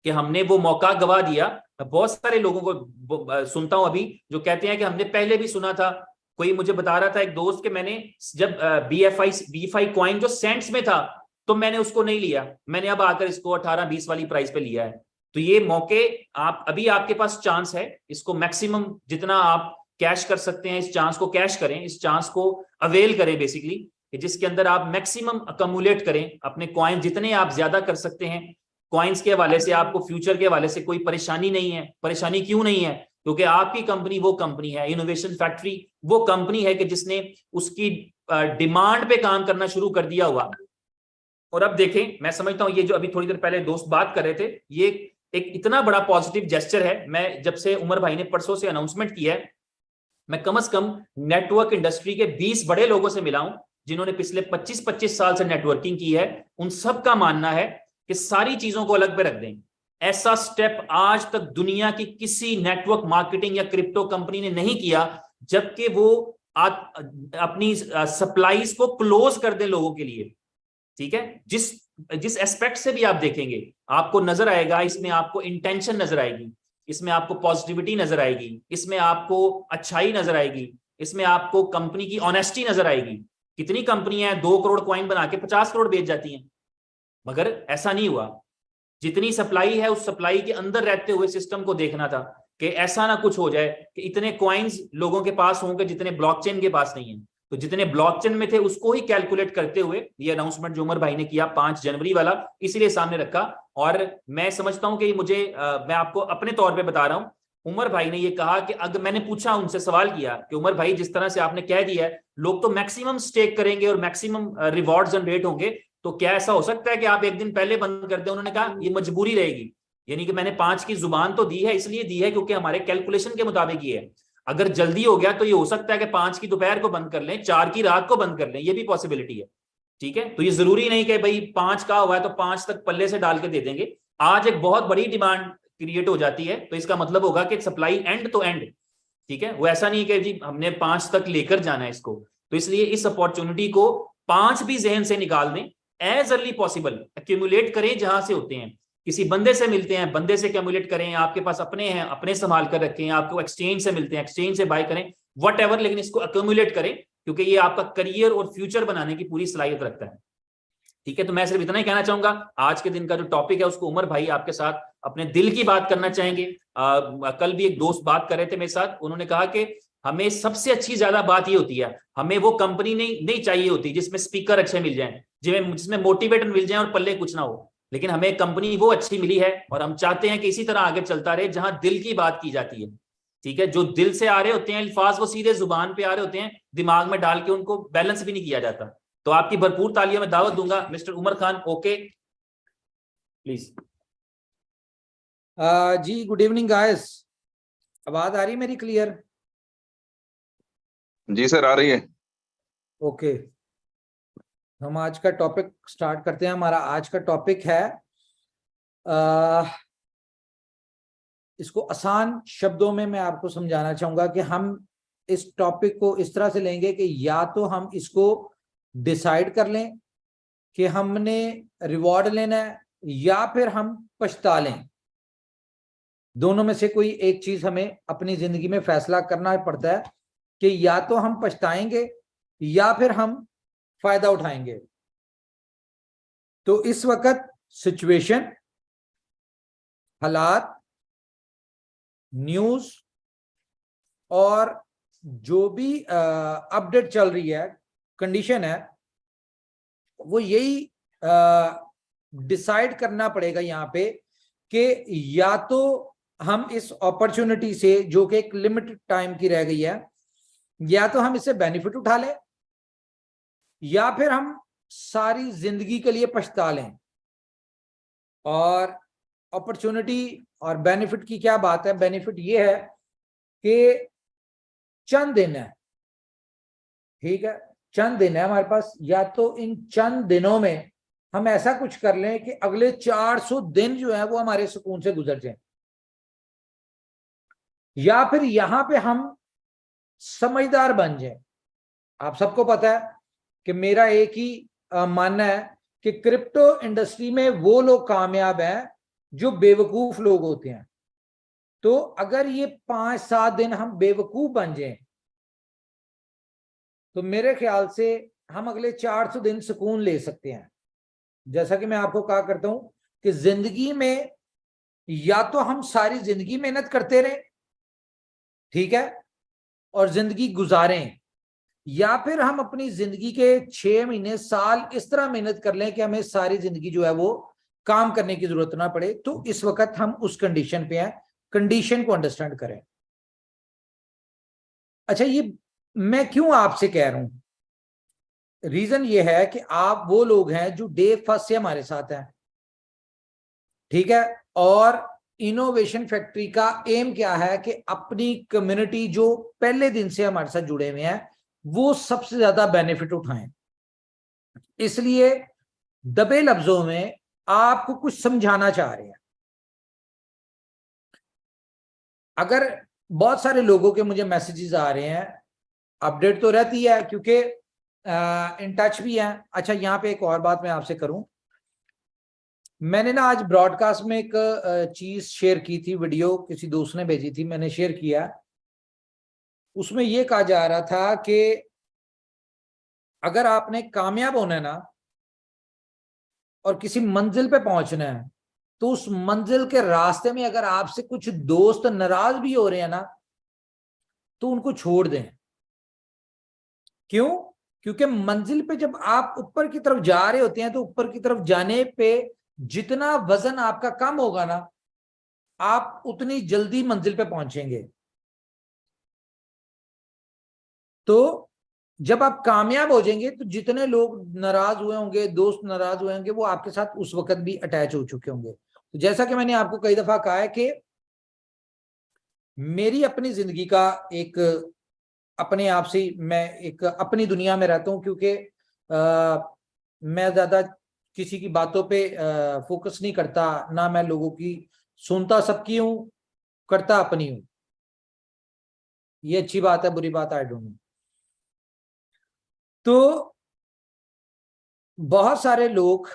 Speaker 3: कि हमने वो मौका गवा दिया। बहुत सारे लोगों को सुनता हूं अभी जो कहते हैं कि हमने पहले भी सुना था। कोई मुझे बता रहा था, एक दोस्त, के मैंने जब BFI कॉइन जो सेंट्स में था तो मैंने उसको नहीं लिया, मैंने अब आकर इसको 18-20 वाली प्राइस पे लिया है। तो ये मौके आप अभी, आपके पास चांस है, इसको मैक्सिमम जितना आप कैश कर सकते हैं इस चांस को कैश करें, इस चांस को अवेल करें बेसिकली, जिसके अंदर आप मैक्सिमम अकमुलेट करें अपने कॉइन, जितने आप ज्यादा कर सकते हैं। कॉइन्स के हवाले से आपको फ्यूचर के हवाले से कोई परेशानी नहीं है। परेशानी क्यों नहीं है? क्योंकि आपकी कंपनी वो कंपनी है, इनोवेशन फैक्ट्री वो कंपनी है कि जिसने उसकी डिमांड पे काम करना शुरू कर दिया हुआ। और अब देखें, मैं समझता हूं ये जो अभी थोड़ी देर पहले दोस्त बात कर रहे थे, ये एक इतना बड़ा पॉजिटिव जेस्चर है। मैं जब से उमर भाई ने परसों से अनाउंसमेंट किया है, मैं कम से कम नेटवर्क इंडस्ट्री के 20 बड़े लोगों से मिला हूं जिन्होंने पिछले 25-25 साल से नेटवर्किंग की है। उन सब का मानना है कि सारी चीजों को अलग पे रख दें। ऐसा स्टेप आज तक दुनिया की किसी नेटवर्क मार्केटिंग या क्रिप्टो कंपनी ने नहीं किया, जबकि वो अपनी सप्लाईज को क्लोज कर दे लोगों के लिए। ठीक है, जिस एस्पेक्ट से भी आप देखेंगे आपको नजर आएगा, इसमें आपको इंटेंशन नजर आएगी, इसमें आपको पॉजिटिविटी नजर आएगी, इसमें आपको अच्छाई नजर आएगी, इसमें आपको कंपनी की ऑनेस्टी नजर आएगी। कितनी कंपनियां हैं 2 करोड़ कॉइन बना के 50 करोड़ बेच जाती हैं, मगर ऐसा नहीं हुआ। जितनी सप्लाई है उस सप्लाई के अंदर रहते हुए सिस्टम को देखना था कि ऐसा ना कुछ हो जाए कि इतने कॉइन्स लोगों के पास होंगे जितने ब्लॉकचेन के पास नहीं है। तो जितने ब्लॉकचेन में थे उसको ही कैलकुलेट करते हुए ये अनाउंसमेंट जो उमर भाई ने किया 5 जनवरी वाला, इसीलिए सामने रखा। और मैं समझता हूं कि मुझे मैं आपको अपने तौर पे बता रहा हूं, उमर भाई ने ये कहा कि अगर मैंने पूछा, उनसे सवाल किया कि उमर भाई जिस तरह से आपने कह दिया है लोग तो मैक्सिमम स्टेक करेंगे और मैक्सिमम रिवॉर्ड जनरेट होंगे, तो क्या ऐसा हो सकता है कि आप एक दिन पहले बंद कर दें? उन्होंने कहा ये मजबूरी रहेगी, यानी कि मैंने 5 की जुबान तो दी है, इसलिए दी है क्योंकि हमारे कैलकुलेशन के मुताबिक ये है। अगर जल्दी हो गया तो ये हो सकता है कि 5 की दोपहर को बंद कर लें, 4 की रात को बंद कर लें, ये भी पॉसिबिलिटी है। ठीक है, तो ये जरूरी नहीं कि भाई 5 का हुआ है तो 5 तक पल्ले से डाल के दे देंगे। आज एक बहुत बड़ी डिमांड क्रिएट हो जाती है तो इसका मतलब होगा कि सप्लाई एंड तो एंड। ठीक है, वो ऐसा नहीं कि जी हमने 5 तक लेकर जाना है इसको। तो इसलिए इस अपॉर्चुनिटी को 5 भी जहन से निकाल दें, एज अर्ली पॉसिबल एक्यूमुलेट करें जहां से होते हैं। किसी बंदे से मिलते हैं, बंदे से एक्यूमुलेट करें, आपके पास अपने हैं अपने संभाल कर रखें, आपको एक्सचेंज से मिलते हैं एक्सचेंज से बाय करें, वट एवर, लेकिन इसको एक्यूमुलेट करें क्योंकि ये आपका करियर और फ्यूचर बनाने की पूरी सलाहियत रखता है। ठीक है, तो मैं सिर्फ इतना ही कहना चाहूंगा। आज के दिन का जो टॉपिक है उसको उमर भाई आपके साथ अपने दिल की बात करना चाहेंगे। कल भी एक दोस्त बात कर रहे थे मेरे साथ, उन्होंने कहा कि हमें सबसे अच्छी ज्यादा बात ये होती है, हमें वो कंपनी नहीं चाहिए होती जिसमें स्पीकर अच्छे मिल जाएं, जिसमें मोटिवेटर मिल जाए और पल्ले कुछ ना हो, लेकिन हमें कंपनी वो अच्छी मिली है और हम चाहते हैं कि इसी तरह आगे चलता रहे जहां दिल की बात की जाती है। ठीक है, जो दिल से आ रहे होते हैं अल्फाज वो सीधे जुबान पे आ रहे होते हैं, दिमाग में डाल के उनको बैलेंस भी नहीं किया जाता। तो आपकी भरपूर तालियों में दावत दूंगा mister Umar Khan. Okay please.
Speaker 2: जी गुड इवनिंग गाइस, आवाज आ रही मेरी क्लियर?
Speaker 1: जी सर, आ रही है।
Speaker 2: ओके, हम आज का टॉपिक स्टार्ट करते हैं। हमारा आज का टॉपिक है, इसको आसान शब्दों में मैं आपको समझाना चाहूंगा कि हम इस टॉपिक को इस तरह से लेंगे कि या तो हम इसको डिसाइड कर लें कि हमने रिवॉर्ड लेना है या फिर हम पछता लें। दोनों में से कोई एक चीज हमें अपनी जिंदगी में फैसला करना पड़ता है कि या तो हम पछताएंगे या फिर हम फायदा उठाएंगे। तो इस वक्त सिचुएशन, हालात, न्यूज और जो भी अपडेट चल रही है, कंडीशन है, वो यही डिसाइड करना पड़ेगा यहाँ पे कि या तो हम इस अपॉर्चुनिटी से, जो कि एक लिमिटेड टाइम की रह गई है, या तो हम इससे बेनिफिट उठा लें या फिर हम सारी जिंदगी के लिए पछता लें। और अपॉर्चुनिटी और बेनिफिट की क्या बात है? बेनिफिट ये है कि चंद दिन है, ठीक है, चंद दिन है हमारे पास। या तो इन चंद दिनों में हम ऐसा कुछ कर लें कि अगले 400 दिन जो है वो हमारे सुकून से गुजर जाए, या फिर यहां पे हम समझदार बन जाए। आप सबको पता है कि मेरा एक ही मानना है कि क्रिप्टो इंडस्ट्री में वो लोग कामयाब हैं जो बेवकूफ लोग होते हैं। तो अगर ये 5-7 दिन हम बेवकूफ बन जाएं तो मेरे ख्याल से हम अगले 400 दिन सुकून ले सकते हैं। जैसा कि मैं आपको कहा करता हूं कि जिंदगी में या तो हम सारी जिंदगी मेहनत करते रहें, ठीक है, और जिंदगी गुजारें, या फिर हम अपनी जिंदगी के 6 महीने, साल इस तरह मेहनत कर लें कि हमें सारी जिंदगी जो है वो काम करने की जरूरत ना पड़े। तो इस वक्त हम उस कंडीशन पे हैं, कंडीशन को अंडरस्टैंड करें। अच्छा, ये मैं क्यों आपसे कह रहा हूं? रीजन ये है कि आप वो लोग हैं जो डे फर्स्ट से हमारे साथ हैं, ठीक है। और इनोवेशन फैक्ट्री का एम क्या है कि अपनी कम्युनिटी जो पहले दिन से हमारे साथ जुड़े हुए हैं वो सबसे ज्यादा बेनिफिट उठाएं। इसलिए दबे लफ्जों में आपको कुछ समझाना चाह रहे हैं। अगर बहुत सारे लोगों के मुझे मैसेजेस आ रहे हैं, अपडेट तो रहती है क्योंकि इन टच भी है। अच्छा, यहाँ पे एक और बात मैं आपसे करूं, मैंने ना आज ब्रॉडकास्ट में एक चीज शेयर की थी, वीडियो किसी दोस्त ने भेजी थी, मैंने शेयर किया। उसमें यह कहा जा रहा था कि अगर आपने कामयाब होना है ना और किसी मंजिल पे पहुंचना है, तो उस मंजिल के रास्ते में अगर आपसे कुछ दोस्त नाराज भी हो रहे हैं ना, तो उनको छोड़ दें। क्यों? क्योंकि मंजिल पे जब आप ऊपर की तरफ जा रहे होते हैं तो ऊपर की तरफ जाने पे जितना वजन आपका कम होगा ना, आप उतनी जल्दी मंजिल पे पहुंचेंगे। तो जब आप कामयाब हो जाएंगे तो जितने लोग नाराज हुए होंगे, दोस्त नाराज हुए होंगे, वो आपके साथ उस वक्त भी अटैच हो चुके होंगे। तो जैसा कि मैंने आपको कई दफा कहा है कि मेरी अपनी जिंदगी का एक अपने आप से मैं एक अपनी दुनिया में रहता हूं, क्योंकि मैं ज्यादा किसी की बातों पे फोकस नहीं करता, ना मैं लोगों की सुनता सबकी हूं, करता अपनी हूं। ये अच्छी बात है, बुरी बात आई डोंट नो। तो बहुत सारे लोग,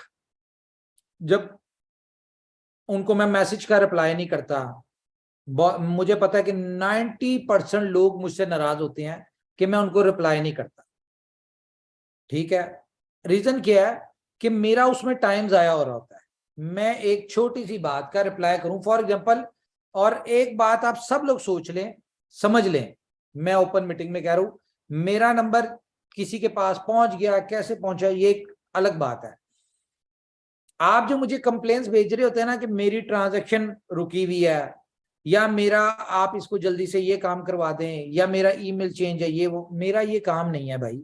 Speaker 2: जब उनको मैं मैसेज का रिप्लाई नहीं करता, मुझे पता है कि 90% लोग मुझसे नाराज होते हैं कि मैं उनको रिप्लाई नहीं करता, ठीक है। रीजन क्या है कि मेरा उसमें टाइम जाया हो रहा होता है। मैं एक छोटी सी बात का रिप्लाई करूं, फॉर एग्जांपल, और एक बात आप सब लोग सोच लें, समझ लें, मैं ओपन मीटिंग में कह रहा हूं, मेरा नंबर किसी के पास पहुंच गया, कैसे पहुंचा ये एक अलग बात है। आप जो मुझे कंप्लेंट्स भेज रहे होते हैं ना कि मेरी ट्रांजैक्शन रुकी हुई है, या मेरा आप इसको जल्दी से ये काम करवा दें, या मेरा ईमेल चेंज है, ये वो, मेरा ये काम नहीं है भाई,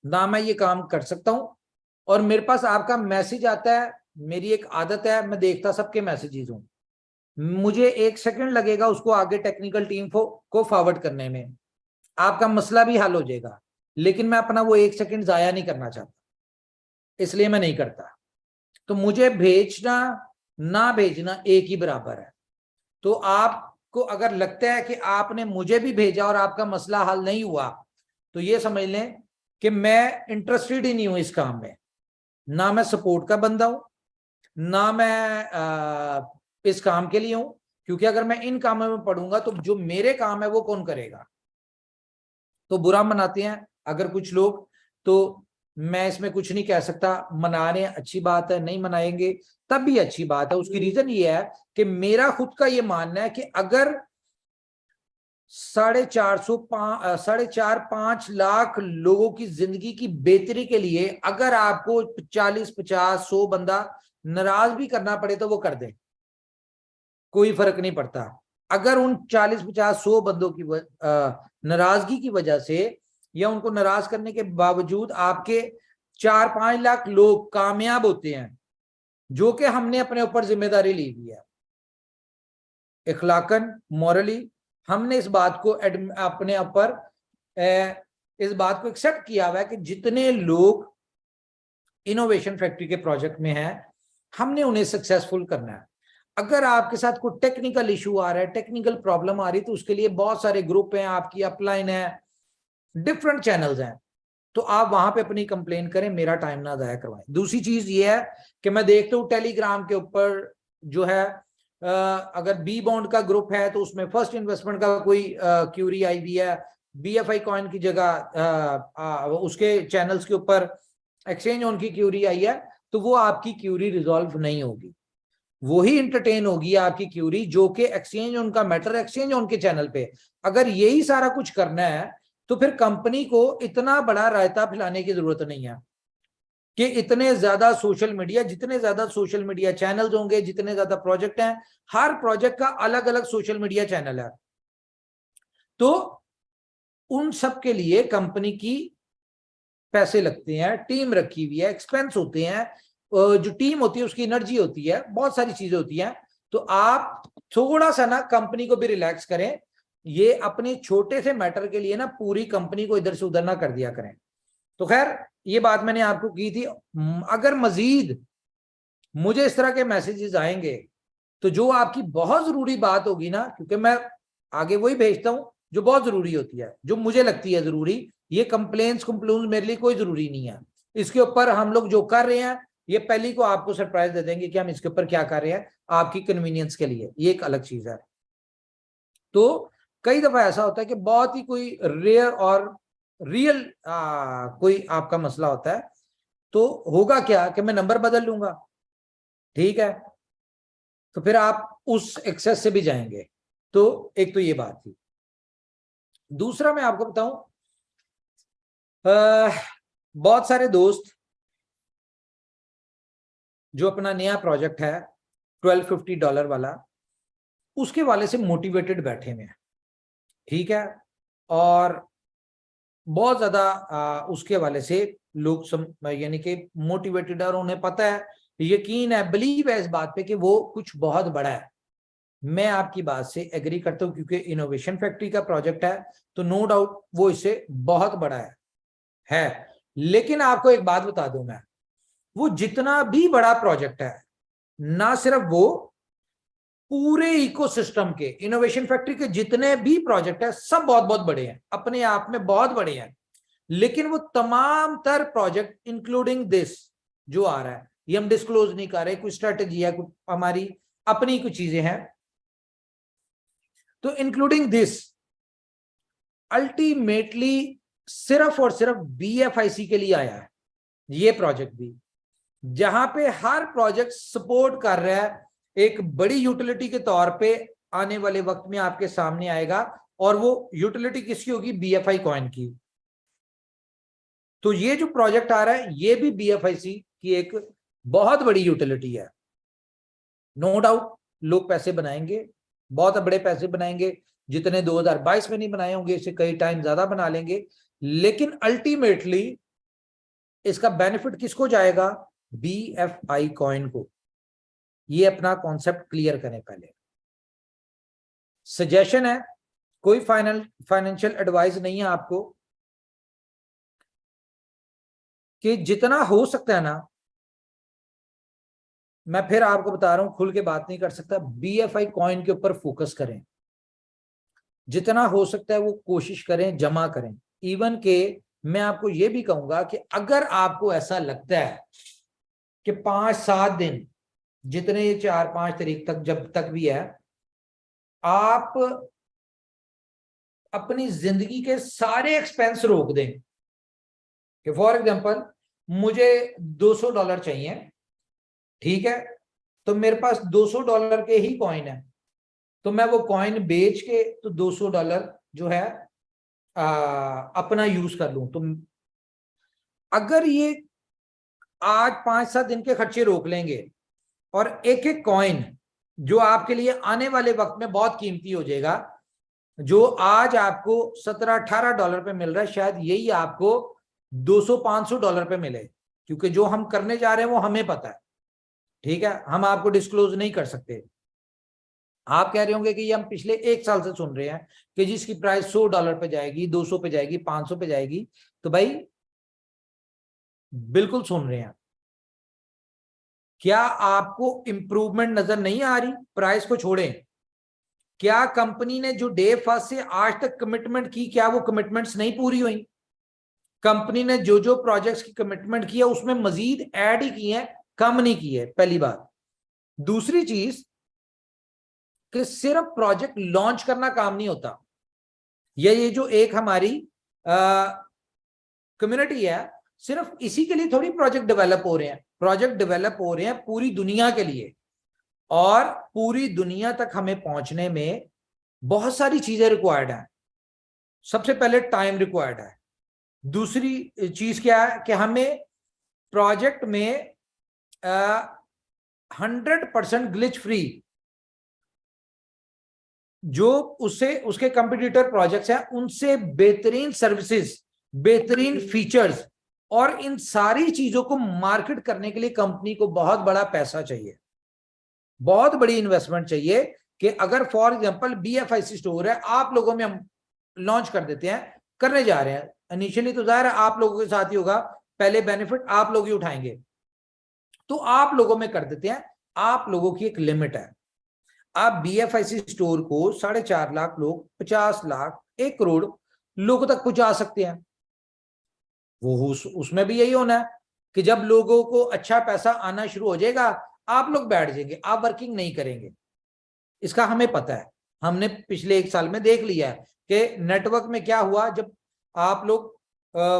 Speaker 2: ना मैं ये काम कर सकता हूं। और मेरे पास आपका मैसेज आता है, मेरी एक आदत है, मैं देखता सबके मैसेजेस हूं, मुझे 1 सेकंड लगेगा उसको आगे टेक्निकल टीम को फॉरवर्ड करने में, आपका मसला भी हल हो जाएगा। लेकिन मैं अपना वो 1 सेकंड जाया नहीं करना चाहता, इसलिए मैं नहीं करता। तो मुझे भेजना ना भेजना एक ही बराबर है। तो आपको अगर लगता है कि आपने मुझे भी भेजा और आपका मसला हल नहीं हुआ, तो ये समझ लें कि मैं इंटरेस्टेड ही नहीं हूं इस काम में। ना मैं सपोर्ट का बंदा हूं, ना मैं इस काम के लिए हूं, क्योंकि अगर मैं इन कामों में पढ़ूंगा तो जो मेरे काम है वो कौन करेगा। तो बुरा मनाते हैं अगर कुछ लोग, तो मैं इसमें कुछ नहीं कह सकता। मना रहे हैं अच्छी बात है, नहीं मनाएंगे तब भी अच्छी बात है। उसकी रीजन ये है कि मेरा खुद का ये मानना है कि अगर 4.5 लाख लोगों की जिंदगी की बेहतरी के लिए अगर आपको 40, 50, 100 बंदा नाराज भी करना पड़े तो वो कर दे, कोई फर्क नहीं पड़ता। अगर उन 40, 50, 100 बंदों की नाराजगी की वजह से या उनको नाराज करने के बावजूद आपके 4-5 लाख लोग कामयाब होते हैं, जो कि हमने अपने ऊपर जिम्मेदारी ली हुई है, इखलाकन, मॉरली हमने इस बात को अपने ऊपर इस बात को एक्सेप्ट किया हुआ है कि जितने लोग इनोवेशन फैक्ट्री के प्रोजेक्ट में हैं, हमने उन्हें सक्सेसफुल करना है। अगर आपके साथ कोई टेक्निकल इशू आ रहा है, टेक्निकल प्रॉब्लम आ रही है, तो उसके लिए बहुत सारे ग्रुप हैं, आपकी अपलाइन है, डिफरेंट चैनल्स हैं, तो आप वहां पे अपनी कंप्लेन करें, मेरा टाइम ना जाया करवाएं। दूसरी चीज ये है कि मैं देखता हूँ टेलीग्राम के ऊपर जो है अगर बी बॉन्ड का ग्रुप है तो उसमें फर्स्ट इन्वेस्टमेंट का कोई क्यूरी आई हुई है, BFI कॉइन की जगह उसके चैनल्स के ऊपर एक्सचेंज ऑन की क्यूरी आई है, तो वो आपकी क्यूरी रिजॉल्व नहीं होगी, वही इंटरटेन होगी आपकी क्यूरी जो कि एक्सचेंज ऑन का मैटर एक्सचेंज ऑन के चैनल पे। अगर यही सारा कुछ करना है तो फिर कंपनी को इतना बड़ा रायता फैलाने की जरूरत नहीं है कि इतने ज्यादा सोशल मीडिया, जितने ज्यादा सोशल मीडिया चैनल्स होंगे, जितने ज्यादा प्रोजेक्ट हैं, हर प्रोजेक्ट का अलग अलग सोशल मीडिया चैनल है, तो उन सब के लिए कंपनी की पैसे लगते हैं, टीम रखी हुई है, एक्सपेंस होते हैं, जो टीम होती है उसकी एनर्जी होती है, बहुत सारी चीजें होती हैं। तो आप थोड़ा सा ना कंपनी को भी रिलैक्स करें, ये अपने छोटे से मैटर के लिए ना पूरी कंपनी को इधर से उधर ना कर दिया करें। तो खैर ये बात मैंने आपको की थी। अगर मजीद मुझे इस तरह के मैसेजेस आएंगे तो जो आपकी बहुत जरूरी बात होगी ना, क्योंकि मैं आगे वही भेजता हूं जो बहुत जरूरी होती है, जो मुझे लगती है जरूरी, ये कंप्लेंट्स मेरे लिए कोई जरूरी नहीं है। इसके ऊपर हम लोग जो कर रहे हैं ये पहली को आपको सरप्राइज दे देंगे कि हम इसके ऊपर क्या कर रहे हैं आपकी कन्वीनियंस के लिए, ये एक अलग चीज है। तो कई दफा ऐसा होता है कि बहुत ही कोई रेयर और रियल कोई आपका मसला होता है, तो होगा क्या कि मैं नंबर बदल लूंगा, ठीक है, तो फिर आप उस एक्सेस से भी जाएंगे। तो एक तो ये बात थी। दूसरा मैं आपको बताऊं, बहुत सारे दोस्त जो अपना नया प्रोजेक्ट है $1250 वाला, उसके वाले से मोटिवेटेड बैठे हुए हैं, ठीक है, और बहुत ज्यादा उसके वाले से लोग यानी कि मोटिवेटेड है और उन्हें पता है, यकीन है, बिलीव है इस बात पे कि वो कुछ बहुत बड़ा है। मैं आपकी बात से एग्री करता हूं, क्योंकि इनोवेशन फैक्ट्री का प्रोजेक्ट है तो नो डाउट वो इससे बहुत बड़ा है। लेकिन आपको एक बात बता दूं मैं, वो जितना भी बड़ा प्रोजेक्ट है, ना सिर्फ वो, पूरे इकोसिस्टम के इनोवेशन फैक्ट्री के जितने भी प्रोजेक्ट है सब बहुत बहुत बड़े हैं, अपने आप में बहुत बड़े हैं, लेकिन वो तमाम तर प्रोजेक्ट इंक्लूडिंग दिस जो आ रहा है, ये हम डिस्क्लोज नहीं कर रहे, कुछ स्ट्रेटेजी है, कुछ हमारी अपनी कुछ चीजें हैं, तो इंक्लूडिंग दिस अल्टीमेटली सिर्फ और सिर्फ BFIC के लिए आया है ये प्रोजेक्ट भी, जहां पे हर प्रोजेक्ट सपोर्ट कर रहा है एक बड़ी यूटिलिटी के तौर पे, आने वाले वक्त में आपके सामने आएगा, और वो यूटिलिटी किसकी होगी, BFI कॉइन की। तो ये जो प्रोजेक्ट आ रहा है ये भी BFIC की एक बहुत बड़ी यूटिलिटी है। नो डाउट लोग पैसे बनाएंगे, बहुत बड़े पैसे बनाएंगे, जितने 2022 में नहीं बनाए होंगे इससे कई टाइम ज्यादा बना लेंगे, लेकिन अल्टीमेटली इसका बेनिफिट किसको जाएगा, BFI कॉइन को। ये अपना कॉन्सेप्ट क्लियर करें पहले। सजेशन है, कोई फाइनेंशियल एडवाइस नहीं है आपको, कि जितना हो सकता है ना, मैं फिर आपको बता रहा हूं, खुल के बात नहीं कर सकता, BFI कॉइन के ऊपर फोकस करें, जितना हो सकता है वो कोशिश करें, जमा करें। इवन के मैं आपको ये भी कहूंगा कि अगर आपको ऐसा लगता है कि 5-7 दिन, जितने ये 4-5 तारीख तक जब तक भी है, आप अपनी जिंदगी के सारे एक्सपेंस रोक दें। कि फॉर एग्जांपल मुझे $200 चाहिए, ठीक है, तो मेरे पास $200 के ही कॉइन है, तो मैं वो कॉइन बेच के तो $200 जो है अपना यूज कर लूं। तो अगर ये आज 5-7 दिन के खर्चे रोक लेंगे और एक एक कॉइन जो आपके लिए आने वाले वक्त में बहुत कीमती हो जाएगा, जो आज आपको $17-18 पे मिल रहा है, शायद यही आपको $200-500 पे मिले, क्योंकि जो हम करने जा रहे हैं वो हमें पता है, ठीक है, हम आपको डिस्क्लोज नहीं कर सकते। आप कह रहे होंगे कि ये हम पिछले 1 साल से सुन रहे हैं कि जिसकी प्राइस $100 पे जाएगी, 200 पे जाएगी, 500 पे जाएगी, तो भाई बिल्कुल सुन रहे हैं। क्या आपको इंप्रूवमेंट नजर नहीं आ रही? प्राइस को छोड़ें, क्या कंपनी ने जो डे फर्स्ट से आज तक कमिटमेंट की, क्या वो कमिटमेंट्स नहीं पूरी हुई? कंपनी ने जो जो प्रोजेक्ट्स की कमिटमेंट की है उसमें मजीद ऐड ही की है, कम नहीं की है, पहली बात। दूसरी चीज कि सिर्फ प्रोजेक्ट लॉन्च करना काम नहीं होता। ये जो एक हमारी कम्युनिटी है, सिर्फ इसी के लिए थोड़ी प्रोजेक्ट डेवलप हो रहे हैं। प्रोजेक्ट डेवलप हो रहे हैं पूरी दुनिया के लिए, और पूरी दुनिया तक हमें पहुंचने में बहुत सारी चीजें रिक्वायर्ड है। सबसे पहले टाइम रिक्वायर्ड है। दूसरी चीज क्या है कि हमें प्रोजेक्ट में 100% ग्लिच फ्री, जो उसके कंपटीटर प्रोजेक्ट्स हैं उनसे बेहतरीन सर्विसेज, बेहतरीन फीचर्स, और इन सारी चीजों को मार्केट करने के लिए कंपनी को बहुत बड़ा पैसा चाहिए, बहुत बड़ी इन्वेस्टमेंट चाहिए। कि अगर फॉर एग्जांपल BFIC स्टोर है, आप लोगों में हम लॉन्च कर देते हैं, करने जा रहे हैं, इनिशियली तो जाहिर है आप लोगों के साथ ही होगा, पहले बेनिफिट आप लोग ही उठाएंगे, तो आप लोगों में कर देते हैं। आप लोगों की एक लिमिट है, आप BFIC स्टोर को 4.5 लाख लोग, 50 लाख, 1 करोड़ लोगों तक पहुंचा सकते हैं। वो उसमें भी यही होना है कि जब लोगों को अच्छा पैसा आना शुरू हो जाएगा, आप लोग बैठ जाएंगे, आप वर्किंग नहीं करेंगे। इसका हमें पता है, हमने पिछले 1 साल में देख लिया है कि नेटवर्क में क्या हुआ। जब आप लोग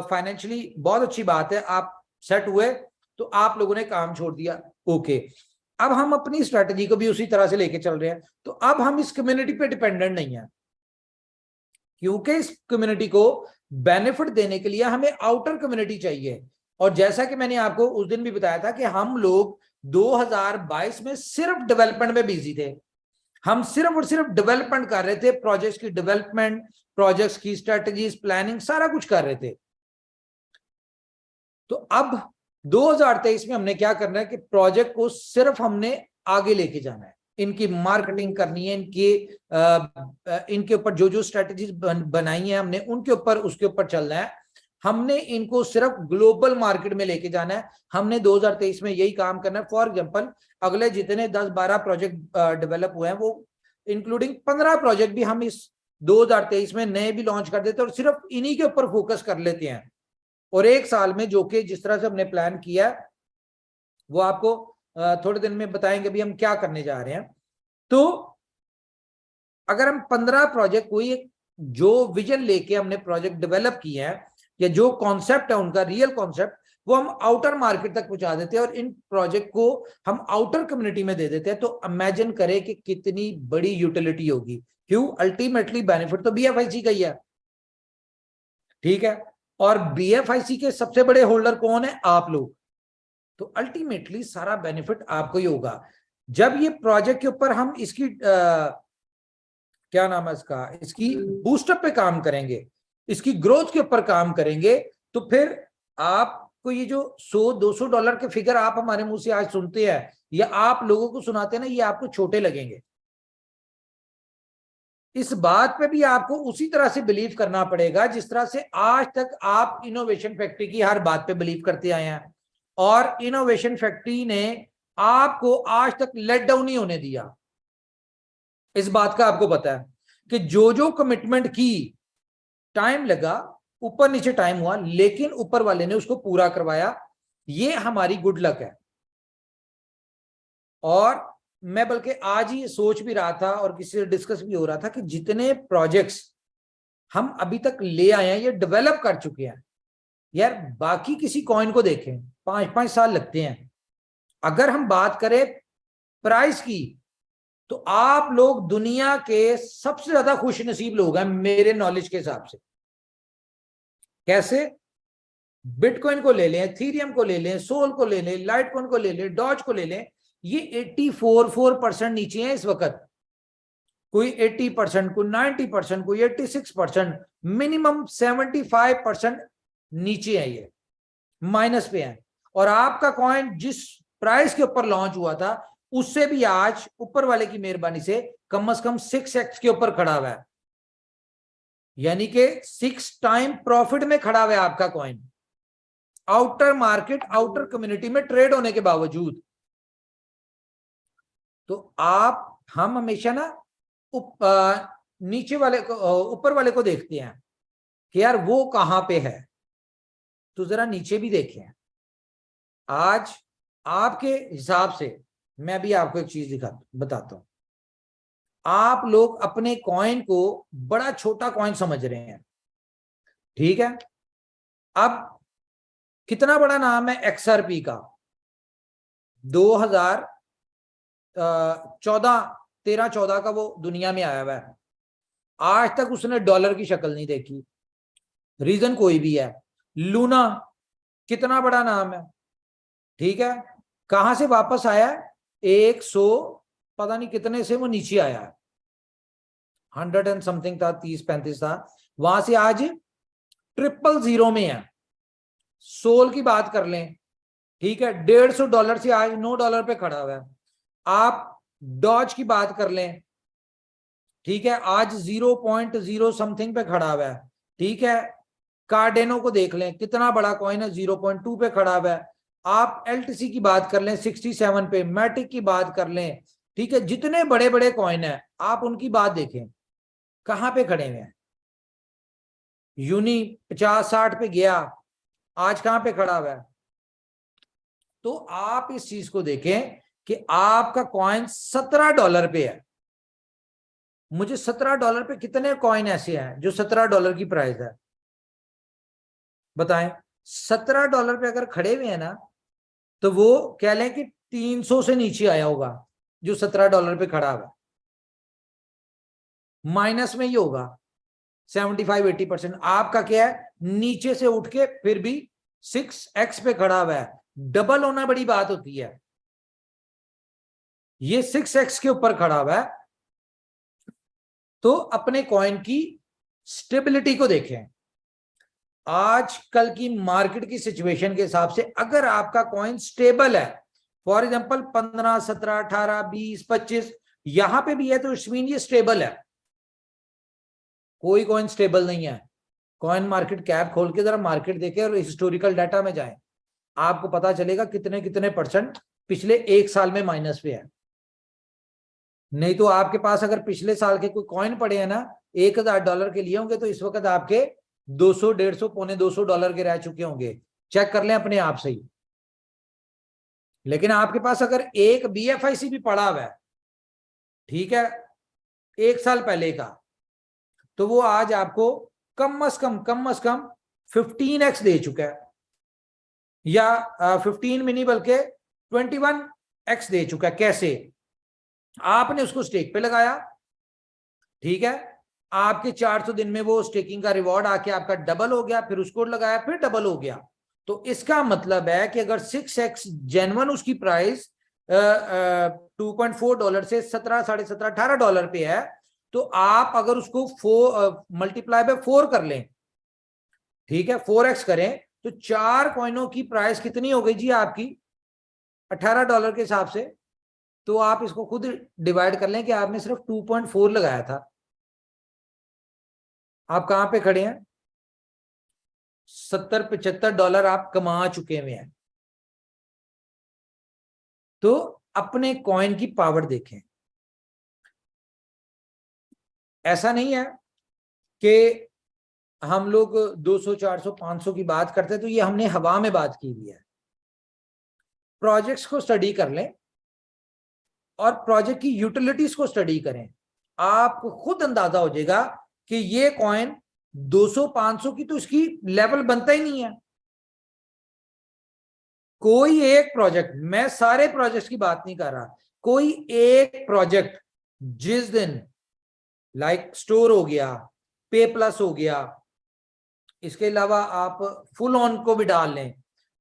Speaker 2: फाइनेंशियली बहुत अच्छी बात है, आप सेट हुए, तो आप लोगों ने काम छोड़ दिया, ओके, अब हम अपनी स्ट्रेटजी को भी उसी तरह से लेके चल रहे हैं। तो अब हम इस कम्युनिटी पे डिपेंडेंट नहीं है, क्योंकि इस कम्युनिटी को बेनिफिट देने के लिए हमें आउटर कम्युनिटी चाहिए। और जैसा कि मैंने आपको उस दिन भी बताया था कि हम लोग 2022 में सिर्फ डेवलपमेंट में बिजी थे, हम सिर्फ और सिर्फ डेवलपमेंट कर रहे थे, प्रोजेक्ट्स की डेवलपमेंट, प्रोजेक्ट्स की स्ट्रेटजीज, प्लानिंग, सारा कुछ कर रहे थे। तो अब 2023 में हमने क्या करना है कि प्रोजेक्ट को सिर्फ हमने आगे लेके जाना है, इनकी मार्केटिंग करनी है, इनके ऊपर जो जो स्ट्रेटजीज बनाई है हमने, उनके ऊपर, उसके ऊपर चलना है। हमने इनको सिर्फ ग्लोबल मार्केट में लेके जाना है। हमने 2023 में यही काम करना है। फॉर एग्जांपल अगले जितने 10-12 प्रोजेक्ट डेवलप हुए हैं, वो इंक्लूडिंग 15 प्रोजेक्ट भी हम इस 2023 में नए भी लॉन्च कर देते हैं और सिर्फ इन्हीं के ऊपर फोकस कर लेते हैं। और 1 साल में जो कि जिस तरह से हमने प्लान किया, वो आपको थोड़े दिन में बताएंगे भी हम क्या करने जा रहे हैं। तो अगर हम 15 प्रोजेक्ट, कोई जो विजन लेके हमने प्रोजेक्ट डेवलप किए हैं, या जो कॉन्सेप्ट है उनका रियल कॉन्सेप्ट, वो हम आउटर मार्केट तक पहुंचा देते हैं और इन प्रोजेक्ट को हम आउटर कम्युनिटी में दे देते हैं। तो इमेजिन करें कि कितनी बड़ी यूटिलिटी होगी। क्यों? अल्टीमेटली बेनिफिट तो BFIC का ही है, ठीक है, और BFIC के सबसे बड़े होल्डर कौन है? आप लोग। तो अल्टीमेटली सारा बेनिफिट आपको ही होगा। जब ये प्रोजेक्ट के ऊपर हम इसकी क्या नाम है इसका, इसकी बूस्टअप पे काम करेंगे, इसकी ग्रोथ के ऊपर काम करेंगे, तो फिर आपको ये जो $100-200 के फिगर आप हमारे मुंह से आज सुनते हैं या आप लोगों को सुनाते हैं ना, ये आपको छोटे लगेंगे। इस बात पे भी आपको उसी तरह से बिलीव करना पड़ेगा जिस तरह से आज तक आप इनोवेशन फैक्ट्री की हर बात पे बिलीव करते आए हैं, और इनोवेशन फैक्ट्री ने आपको आज तक लेट डाउन नहीं होने दिया। इस बात का आपको पता है कि जो जो कमिटमेंट की, टाइम लगा, ऊपर नीचे टाइम हुआ, लेकिन ऊपर वाले ने उसको पूरा करवाया। ये हमारी गुड लक है। और मैं बल्कि आज ही सोच भी रहा था और किसी से डिस्कस भी हो रहा था कि जितने प्रोजेक्ट्स हम अभी तक ले आए हैं, ये डेवलप कर चुके हैं यार, बाकी किसी कॉइन को देखें 5-5 साल लगते हैं। अगर हम बात करें प्राइस की, तो आप लोग दुनिया के सबसे ज्यादा खुश नसीब लोग हैं मेरे नॉलेज के हिसाब से। कैसे? बिटकॉइन को ले लें, एथेरियम को ले लें, सोल को ले लें, लाइटकॉइन को ले लें, डॉज को ले लें, ये 84% नीचे है इस वक्त। कोई 80%, कोई 90%, कोई 86%, मिनिमम 75% नीचे है, ये माइनस पे है। और आपका कॉइन जिस प्राइस के ऊपर लॉन्च हुआ था उससे भी आज ऊपर वाले की मेहरबानी से कम 6x के ऊपर खड़ा हुआ है, यानी कि 6 टाइम प्रॉफिट में खड़ा हुआ है आपका coin, outer market, outer community में ट्रेड होने के बावजूद। तो हम हमेशा ना नीचे वाले को, ऊपर वाले को देखते हैं कि यार वो कहां पे है, तो जरा नीचे भी देखें। आज आपके हिसाब से मैं भी आपको एक चीज बताता हूं। आप लोग अपने कॉइन को बड़ा छोटा कॉइन समझ रहे हैं, ठीक है? अब कितना बड़ा नाम है XRP का, 2013-14 का वो दुनिया में आया हुआ है। आज तक उसने डॉलर की शक्ल नहीं देखी, रीजन कोई भी है। लूना कितना बड़ा नाम है, ठीक है? कहां से वापस आया? 100 पता नहीं कितने से वो नीचे आया है, 100 एंड समथिंग था, 30-35 था, वहां से आज 000 में है। सोल की बात कर लें, ठीक है, $150 से आज $9 पे खड़ा हुआ है। आप डॉज की बात कर लें, ठीक है, आज 0.0 समथिंग पे खड़ा हुआ है, ठीक है। कार्डेनो को देख लें, कितना बड़ा कॉइन है, 0.2 पे खड़ा हुआ है। आप LTC की बात कर लें 67 पे, मैटिक की बात कर लें, ठीक है, जितने बड़े बड़े कॉइन है आप उनकी बात देखें कहां पे खड़े हुए हैं। यूनी 50-60 पे गया, आज कहां पे खड़ा हुआ है? तो आप इस चीज को देखें कि आपका कॉइन $17 पे है। मुझे $17 पे कितने कॉइन ऐसे हैं जो $17 की प्राइस है, बताएं। $17 पे अगर खड़े हुए हैं ना, तो वो कह लें कि 300 से नीचे आया होगा जो $17 पे खड़ा हुआ, माइनस में ही होगा 75-80%। आपका क्या है, नीचे से उठ के फिर भी 6x पे खड़ा हुआ है। डबल होना बड़ी बात होती है, ये 6x के ऊपर खड़ा हुआ है। तो अपने कॉइन की स्टेबिलिटी को देखें। आजकल की मार्केट की सिचुएशन के हिसाब से अगर आपका कॉइन स्टेबल है, फॉर एग्जांपल 15, 17, 18, 20, 25 यहां पे भी है, तो इट्स मीन ये स्टेबल है। कोई कॉइन स्टेबल नहीं है। कॉइन मार्केट कैप खोल के जरा मार्केट देखें और हिस्टोरिकल डाटा में जाएं, आपको पता चलेगा कितने कितने % पिछले 1 साल में माइनस पे है। नहीं तो आपके पास अगर पिछले साल के कोई कॉइन पड़े हैं ना, $1000 के लिए होंगे, तो इस वक्त आपके 200, 150, $250 के रह चुके होंगे। चेक कर लें अपने आप से ही। लेकिन आपके पास अगर एक BFIC भी पड़ा हुआ है, ठीक है, 1 साल पहले का, तो वो आज आपको कम से कम 15x दे चुका है, या 15 मिनी बल्कि 21x दे चुका है। कैसे? आपने उसको स्टेक पे लगाया, ठीक है, आपके 400 दिन में वो स्टेकिंग का रिवॉर्ड आके आपका डबल हो गया, फिर उसको लगाया, फिर डबल हो गया। तो इसका मतलब है कि अगर 6x जेन्युइन उसकी प्राइस $2.4 से 17, 17.5, $18 पे है, तो आप अगर उसको मल्टीप्लाई बाय 4 कर लें, ठीक है, 4x करें, तो 4 कॉइनों की प्राइस कितनी हो गई जी आपकी $18 के हिसाब से। तो आप इसको खुद डिवाइड कर लें कि आपने सिर्फ 2.4 लगाया था, आप कहां पे खड़े हैं, $70-75 आप कमा चुके हुए हैं। तो अपने कॉइन की पावर देखें। ऐसा नहीं है कि हम लोग 200, 400, 500 की बात करते हैं तो ये हमने हवा में बात की हुई है। प्रोजेक्ट्स को स्टडी कर लें, और प्रोजेक्ट की यूटिलिटीज को स्टडी करें, आपको खुद अंदाजा हो जाएगा कि ये कॉइन 200-500 की तो इसकी लेवल बनता ही नहीं है। कोई एक प्रोजेक्ट, मैं सारे प्रोजेक्ट्स की बात नहीं कर रहा, कोई एक प्रोजेक्ट जिस दिन लाइक स्टोर हो गया, पे प्लस हो गया, इसके अलावा आप फुल ऑन को भी डाल लें,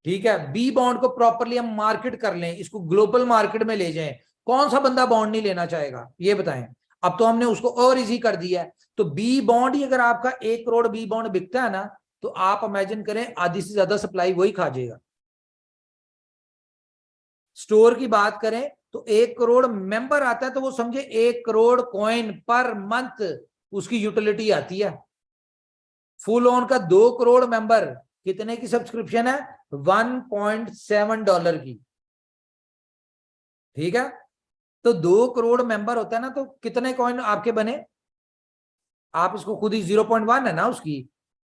Speaker 2: ठीक है, बी बॉन्ड को प्रॉपरली हम मार्केट कर लें, इसको ग्लोबल मार्केट में ले जाएं, कौन सा बंदा बॉन्ड नहीं लेना चाहेगा ये बताएं। अब तो हमने उसको और इजी कर दिया है, तो बी बॉन्ड ही अगर आपका 1 करोड़ बी बॉन्ड बिकता है ना, तो आप इमेजिन करें आधी से ज्यादा सप्लाई वही खा जाएगा। स्टोर की बात करें तो 1 करोड़ मेंबर आता है, तो वो समझे 1 करोड़ कॉइन पर मंथ उसकी यूटिलिटी आती है। फुल ऑन का 2 करोड़ मेंबर, कितने की सब्सक्रिप्शन है? $1.7 की, ठीक है। तो 2 करोड़ मेंबर होता है ना, तो कितने कॉइन आपके बने? आप इसको खुद ही 0.1 है ना उसकी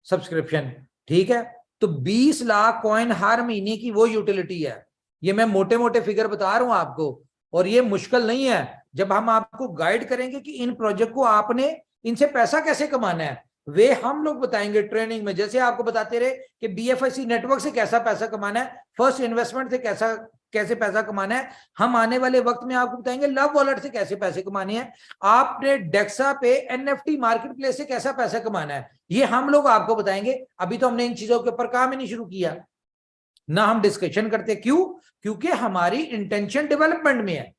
Speaker 2: सब्सक्रिप्शन, ठीक है। तो 20 लाख कॉइन हर महीने की वो यूटिलिटी है। ये मैं मोटे मोटे फिगर बता रहा हूं आपको, और ये मुश्किल नहीं है। जब हम आपको गाइड करेंगे कि इन प्रोजेक्ट को आपने इनसे पैसा कैसे कमाना है, वे हम लोग बताएंगे ट्रेनिंग में। जैसे आपको बताते रहे कि BFIC नेटवर्क से कैसा पैसा कमाना है, फर्स्ट इन्वेस्टमेंट से कैसे पैसा कमाना है, हम आने वाले वक्त में आपको बताएंगे लव वॉलेट से कैसे पैसे कमाने हैं, आपने डेक्सा पे NFT मार्केट प्लेस से कैसा पैसा कमाना है, ये हम लोग आपको बताएंगे। अभी तो हमने इन चीजों के ऊपर काम ही नहीं शुरू किया ना, हम डिस्कशन करते। क्यों? क्योंकि हमारी इंटेंशन डेवलपमेंट में है,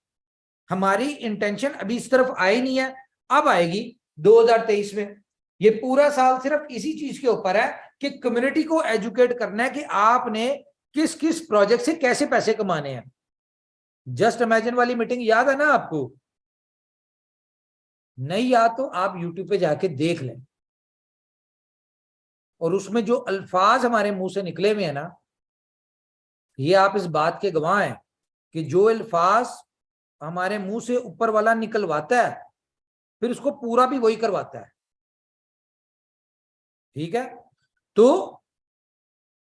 Speaker 2: हमारी इंटेंशन अभी इस तरफ आई नहीं है, अब आएगी 2023 में। ये पूरा साल सिर्फ इसी चीज के ऊपर है कि कम्युनिटी को एजुकेट करना है कि आपने किस किस प्रोजेक्ट से कैसे पैसे कमाने हैं। जस्ट इमेजिन वाली मीटिंग याद है ना आपको? नहीं याद तो आप यूट्यूब पे जाके देख लें, और उसमें जो अल्फाज हमारे मुंह से निकले हुए हैं ना, ये आप इस बात के गवाह हैं कि जो अल्फाज हमारे मुंह से ऊपर वाला निकलवाता है, फिर उसको पूरा भी वही करवाता है, ठीक है। तो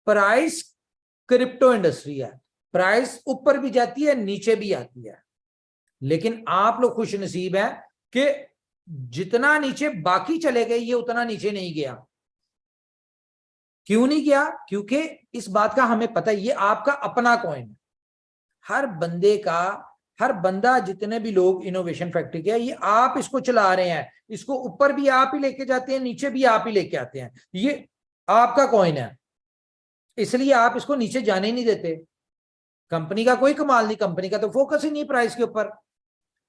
Speaker 2: प्राइस क्रिप्टो इंडस्ट्री है, प्राइस ऊपर भी जाती है नीचे भी आती है, लेकिन आप लोग खुश नसीब हैं कि जितना नीचे बाकी चले गए ये उतना नीचे नहीं गया। क्यों नहीं गया? क्योंकि इस बात का हमें पता है ये आपका अपना कॉइन है। हर बंदे का, हर बंदा, जितने भी लोग इनोवेशन फैक्ट्री के, ये आप इसको चला रहे हैं, इसको ऊपर भी आप ही लेके जाते हैं, नीचे भी आप ही लेके आते हैं, ये आपका कॉइन है, इसलिए आप इसको नीचे जाने ही नहीं देते। कंपनी का कोई कमाल नहीं, कंपनी का तो फोकस ही नहीं प्राइस के ऊपर,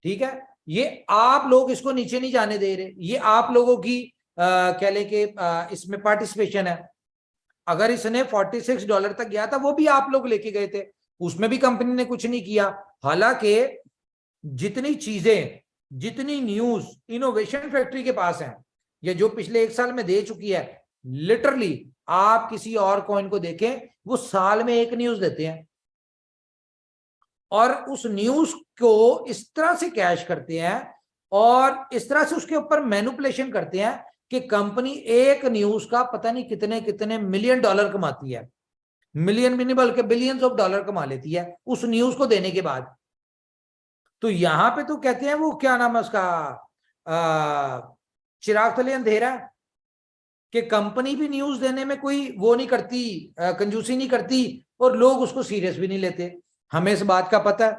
Speaker 2: ठीक है। ये आप लोग इसको नीचे नहीं जाने दे रहे, ये आप लोगों की कह लें कि इसमें पार्टिसिपेशन है। अगर इसने $46 तक गया था, वो भी आप लोग लेके गए थे, उसमें भी कंपनी ने कुछ नहीं किया। हालांकि जितनी चीजें, जितनी न्यूज इनोवेशन फैक्ट्री के पास है, या जो पिछले 1 साल में दे चुकी है, लिटरली आप किसी और कॉइन को देखें, वो साल में 1 न्यूज देते हैं, और उस न्यूज को इस तरह से कैश करते हैं और इस तरह से उसके ऊपर मैनिपुलेशन करते हैं कि कंपनी एक न्यूज का पता नहीं कितने कितने $मिलियन कमाती है, मिलियन भी नहीं बल्कि $बिलियंस कमा लेती है उस न्यूज को देने के बाद। तो यहां पे तो कहते हैं वो क्या नाम है उसका, चिराग तले अंधेरा, कि कंपनी भी न्यूज देने में कोई वो नहीं करती, कंजूसी नहीं करती, और लोग उसको सीरियस भी नहीं लेते। हमें इस बात का पता है,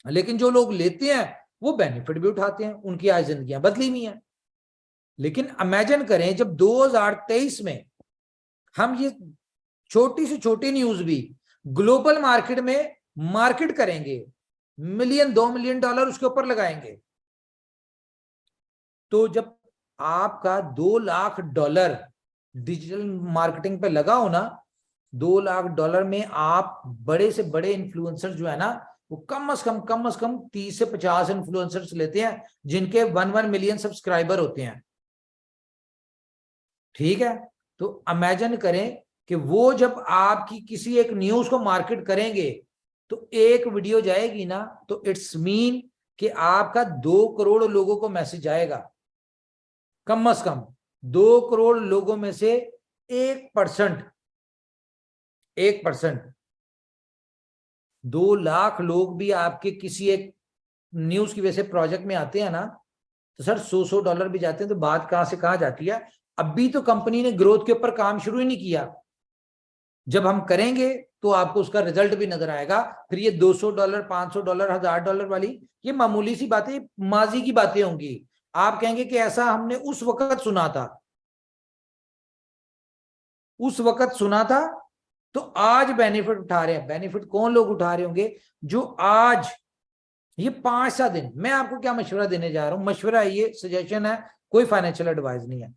Speaker 2: लेकिन जो लोग लेते हैं वो बेनिफिट भी उठाते हैं, उनकी आज जिंदगियां बदली हुई हैं। लेकिन इमेजिन करें जब 2023 में हम ये छोटी से छोटी न्यूज भी ग्लोबल मार्केट में मार्केट करेंगे, $1-2 मिलियन उसके ऊपर लगाएंगे, तो जब आपका $2 लाख डिजिटल मार्केटिंग पे लगा हो ना, $2 लाख में आप बड़े से बड़े इन्फ्लुएंसर जो है ना, वो कम से कम 30 से 50 इन्फ्लुएंसर्स लेते हैं जिनके 1 मिलियन सब्सक्राइबर होते हैं, ठीक है। तो इमेजिन करें कि वो जब आपकी किसी एक न्यूज को मार्केट करेंगे, तो एक वीडियो जाएगी ना, तो इट्स मीन कि आपका 2 करोड़ लोगों को मैसेज आएगा, कम से कम 2 करोड़ लोगों में से 1%, 2 लाख लोग भी आपके किसी एक न्यूज की वजह से प्रोजेक्ट में आते हैं ना, तो सर $100 भी जाते हैं, तो बात कहां से कहां जाती है। अभी तो कंपनी ने ग्रोथ के ऊपर काम शुरू ही नहीं किया, जब हम करेंगे तो आपको उसका रिजल्ट भी नजर आएगा। फिर ये $200, $500, $1000 वाली ये मामूली सी बातें, माजी की बातें होंगी। आप कहेंगे कि ऐसा हमने उस वक्त सुना था, उस वक्त सुना था, तो आज बेनिफिट उठा रहे हैं। बेनिफिट कौन लोग उठा रहे होंगे? जो आज ये 5-7 दिन, मैं आपको क्या मशवरा देने जा रहा हूं, मशवरा ये सजेशन है, कोई फाइनेंशियल एडवाइस नहीं है।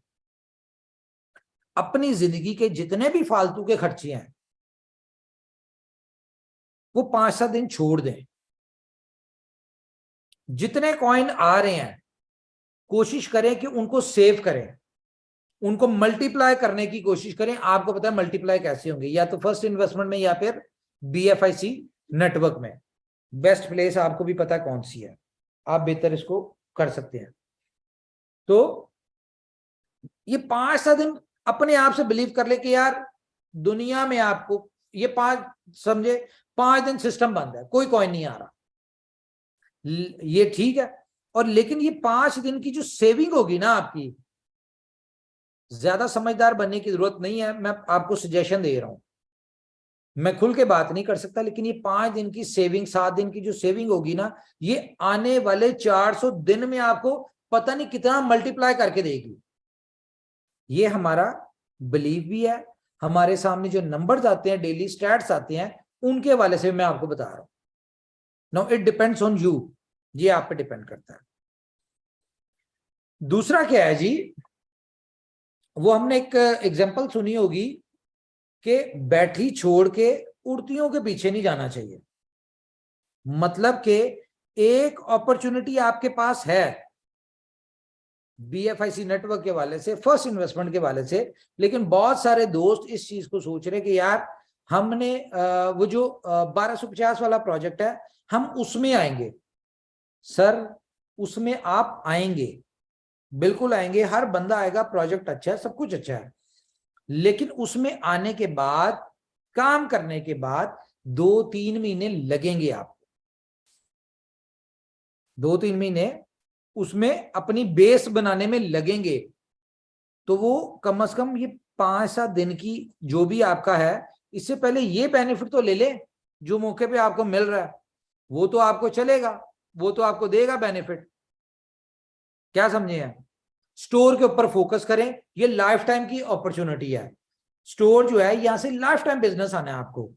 Speaker 2: अपनी जिंदगी के जितने भी फालतू के खर्चे हैं वो 5-7 दिन छोड़ दें। जितने कॉइन आ रहे हैं कोशिश करें कि उनको सेव करें, उनको मल्टीप्लाई करने की कोशिश करें। आपको पता है मल्टीप्लाई कैसे होंगे, या तो फर्स्ट इन्वेस्टमेंट में या फिर BFIC नेटवर्क में। बेस्ट प्लेस आपको भी पता है कौन सी है, आप बेहतर इसको कर सकते हैं। तो ये 5-7 दिन अपने आप से बिलीव कर ले कि यार दुनिया में आपको ये 5 दिन सिस्टम बंद है, कोई कॉइन नहीं आ रहा, ये ठीक है। और लेकिन ये 5 दिन की जो सेविंग होगी ना आपकी, ज्यादा समझदार बनने की जरूरत नहीं है, मैं आपको सजेशन दे रहा हूं। मैं खुल के बात नहीं कर सकता, लेकिन ये 5 दिन की सेविंग, 7 दिन की जो सेविंग होगी ना, ये आने वाले 400 दिन में आपको पता नहीं कितना मल्टीप्लाई करके देगी। ये हमारा बिलीव भी है, हमारे सामने जो नंबर्स आते हैं, डेली स्टैट्स आते हैं, उनके हवाले से मैं आपको बता रहा हूं। Now it depends on you, ये आप पे डिपेंड करता है। दूसरा क्या है जी, वो हमने एक एग्जांपल सुनी होगी कि बैठी छोड़ के उड़तियों के पीछे नहीं जाना चाहिए। मतलब कि एक अपॉर्चुनिटी आपके पास है BFIC नेटवर्क के वाले से, फर्स्ट इन्वेस्टमेंट के वाले से, लेकिन बहुत सारे दोस्त इस चीज को सोच रहे कि यार हमने वो जो 1250 वाला प्रोजेक्ट है हम उसमें आएंगे। सर उसमें आप आएंगे, बिल्कुल आएंगे, हर बंदा आएगा, प्रोजेक्ट अच्छा है, सब कुछ अच्छा है, लेकिन उसमें आने के बाद, काम करने के बाद 2-3 महीने लगेंगे आपको। 2-3 महीने उसमें अपनी बेस बनाने में लगेंगे। तो वो कम से कम ये 5-7 दिन की जो भी आपका है, इससे पहले ये बेनिफिट तो ले ले जो मौके पे आपको मिल रहा है, वो तो आपको चलेगा, वो तो आपको देगा बेनिफिट। क्या समझे हैं? स्टोर के ऊपर फोकस करें, ये लाइफ टाइम की अपॉर्चुनिटी है। स्टोर जो है यहां से लाइफ टाइम बिजनेस आना है आपको।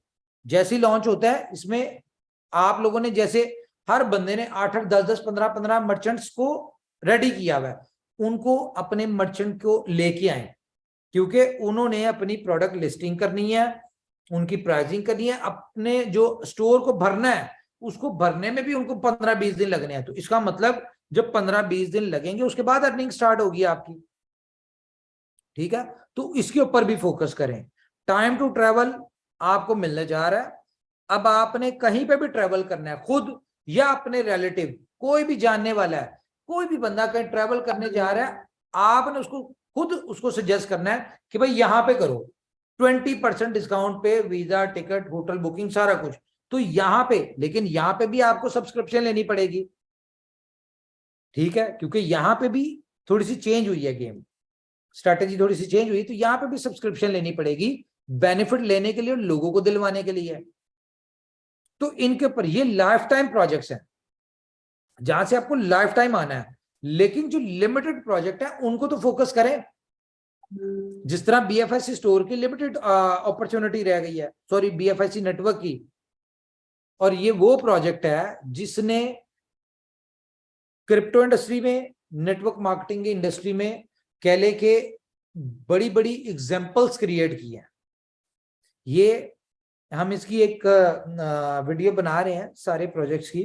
Speaker 2: जैसे ही लॉन्च होता है, इसमें आप लोगों ने, जैसे हर बंदे ने 8-8, 10-10, 15-15 मर्चेंट्स को रेडी किया हुआ है, उनको अपने मर्चेंट को लेके आए, क्योंकि उन्होंने अपनी प्रोडक्ट लिस्टिंग करनी है, उनकी प्राइसिंग करनी है, अपने जो स्टोर को भरना है, उसको भरने में भी उनको 15-20 दिन लगने हैं। तो इसका मतलब जब 15-20 दिन लगेंगे उसके बाद अर्निंग स्टार्ट होगी आपकी। ठीक है, तो इसके ऊपर भी फोकस करें। टाइम टू ट्रेवल आपको मिलने जा रहा है। अब आपने कहीं पे भी ट्रेवल करना है, खुद या अपने रिलेटिव, कोई भी जानने वाला है, कोई भी बंदा कहीं ट्रेवल करने जा रहा है, आपने उसको खुद उसको सजेस्ट करना है कि भाई यहां पे करो, 20% डिस्काउंट पे वीजा, टिकट, होटल बुकिंग, सारा कुछ। तो यहां पे, लेकिन यहां पे भी आपको सब्सक्रिप्शन लेनी पड़ेगी। ठीक है, क्योंकि यहां पे भी थोड़ी सी चेंज हुई है, गेम स्ट्रैटेजी थोड़ी सी चेंज हुई, तो यहां पे भी सब्सक्रिप्शन लेनी पड़ेगी, बेनिफिट लेने के लिए और लोगों को दिलवाने के लिए। तो इनके ऊपर ये लाइफ टाइम प्रोजेक्ट्स हैं जहां से आपको लाइफ टाइम आना है, लेकिन जो लिमिटेड प्रोजेक्ट है उनको तो फोकस करें। जिस तरह BFIC स्टोर की लिमिटेड अपॉर्चुनिटी रह गई है, सॉरी BFIC नेटवर्क की, और ये वो प्रोजेक्ट है जिसने क्रिप्टो इंडस्ट्री में, नेटवर्क मार्केटिंग की इंडस्ट्री में कह ले के बड़ी बड़ी एग्जांपल्स क्रिएट की हैं। ये हम इसकी एक वीडियो बना रहे हैं सारे प्रोजेक्ट्स की,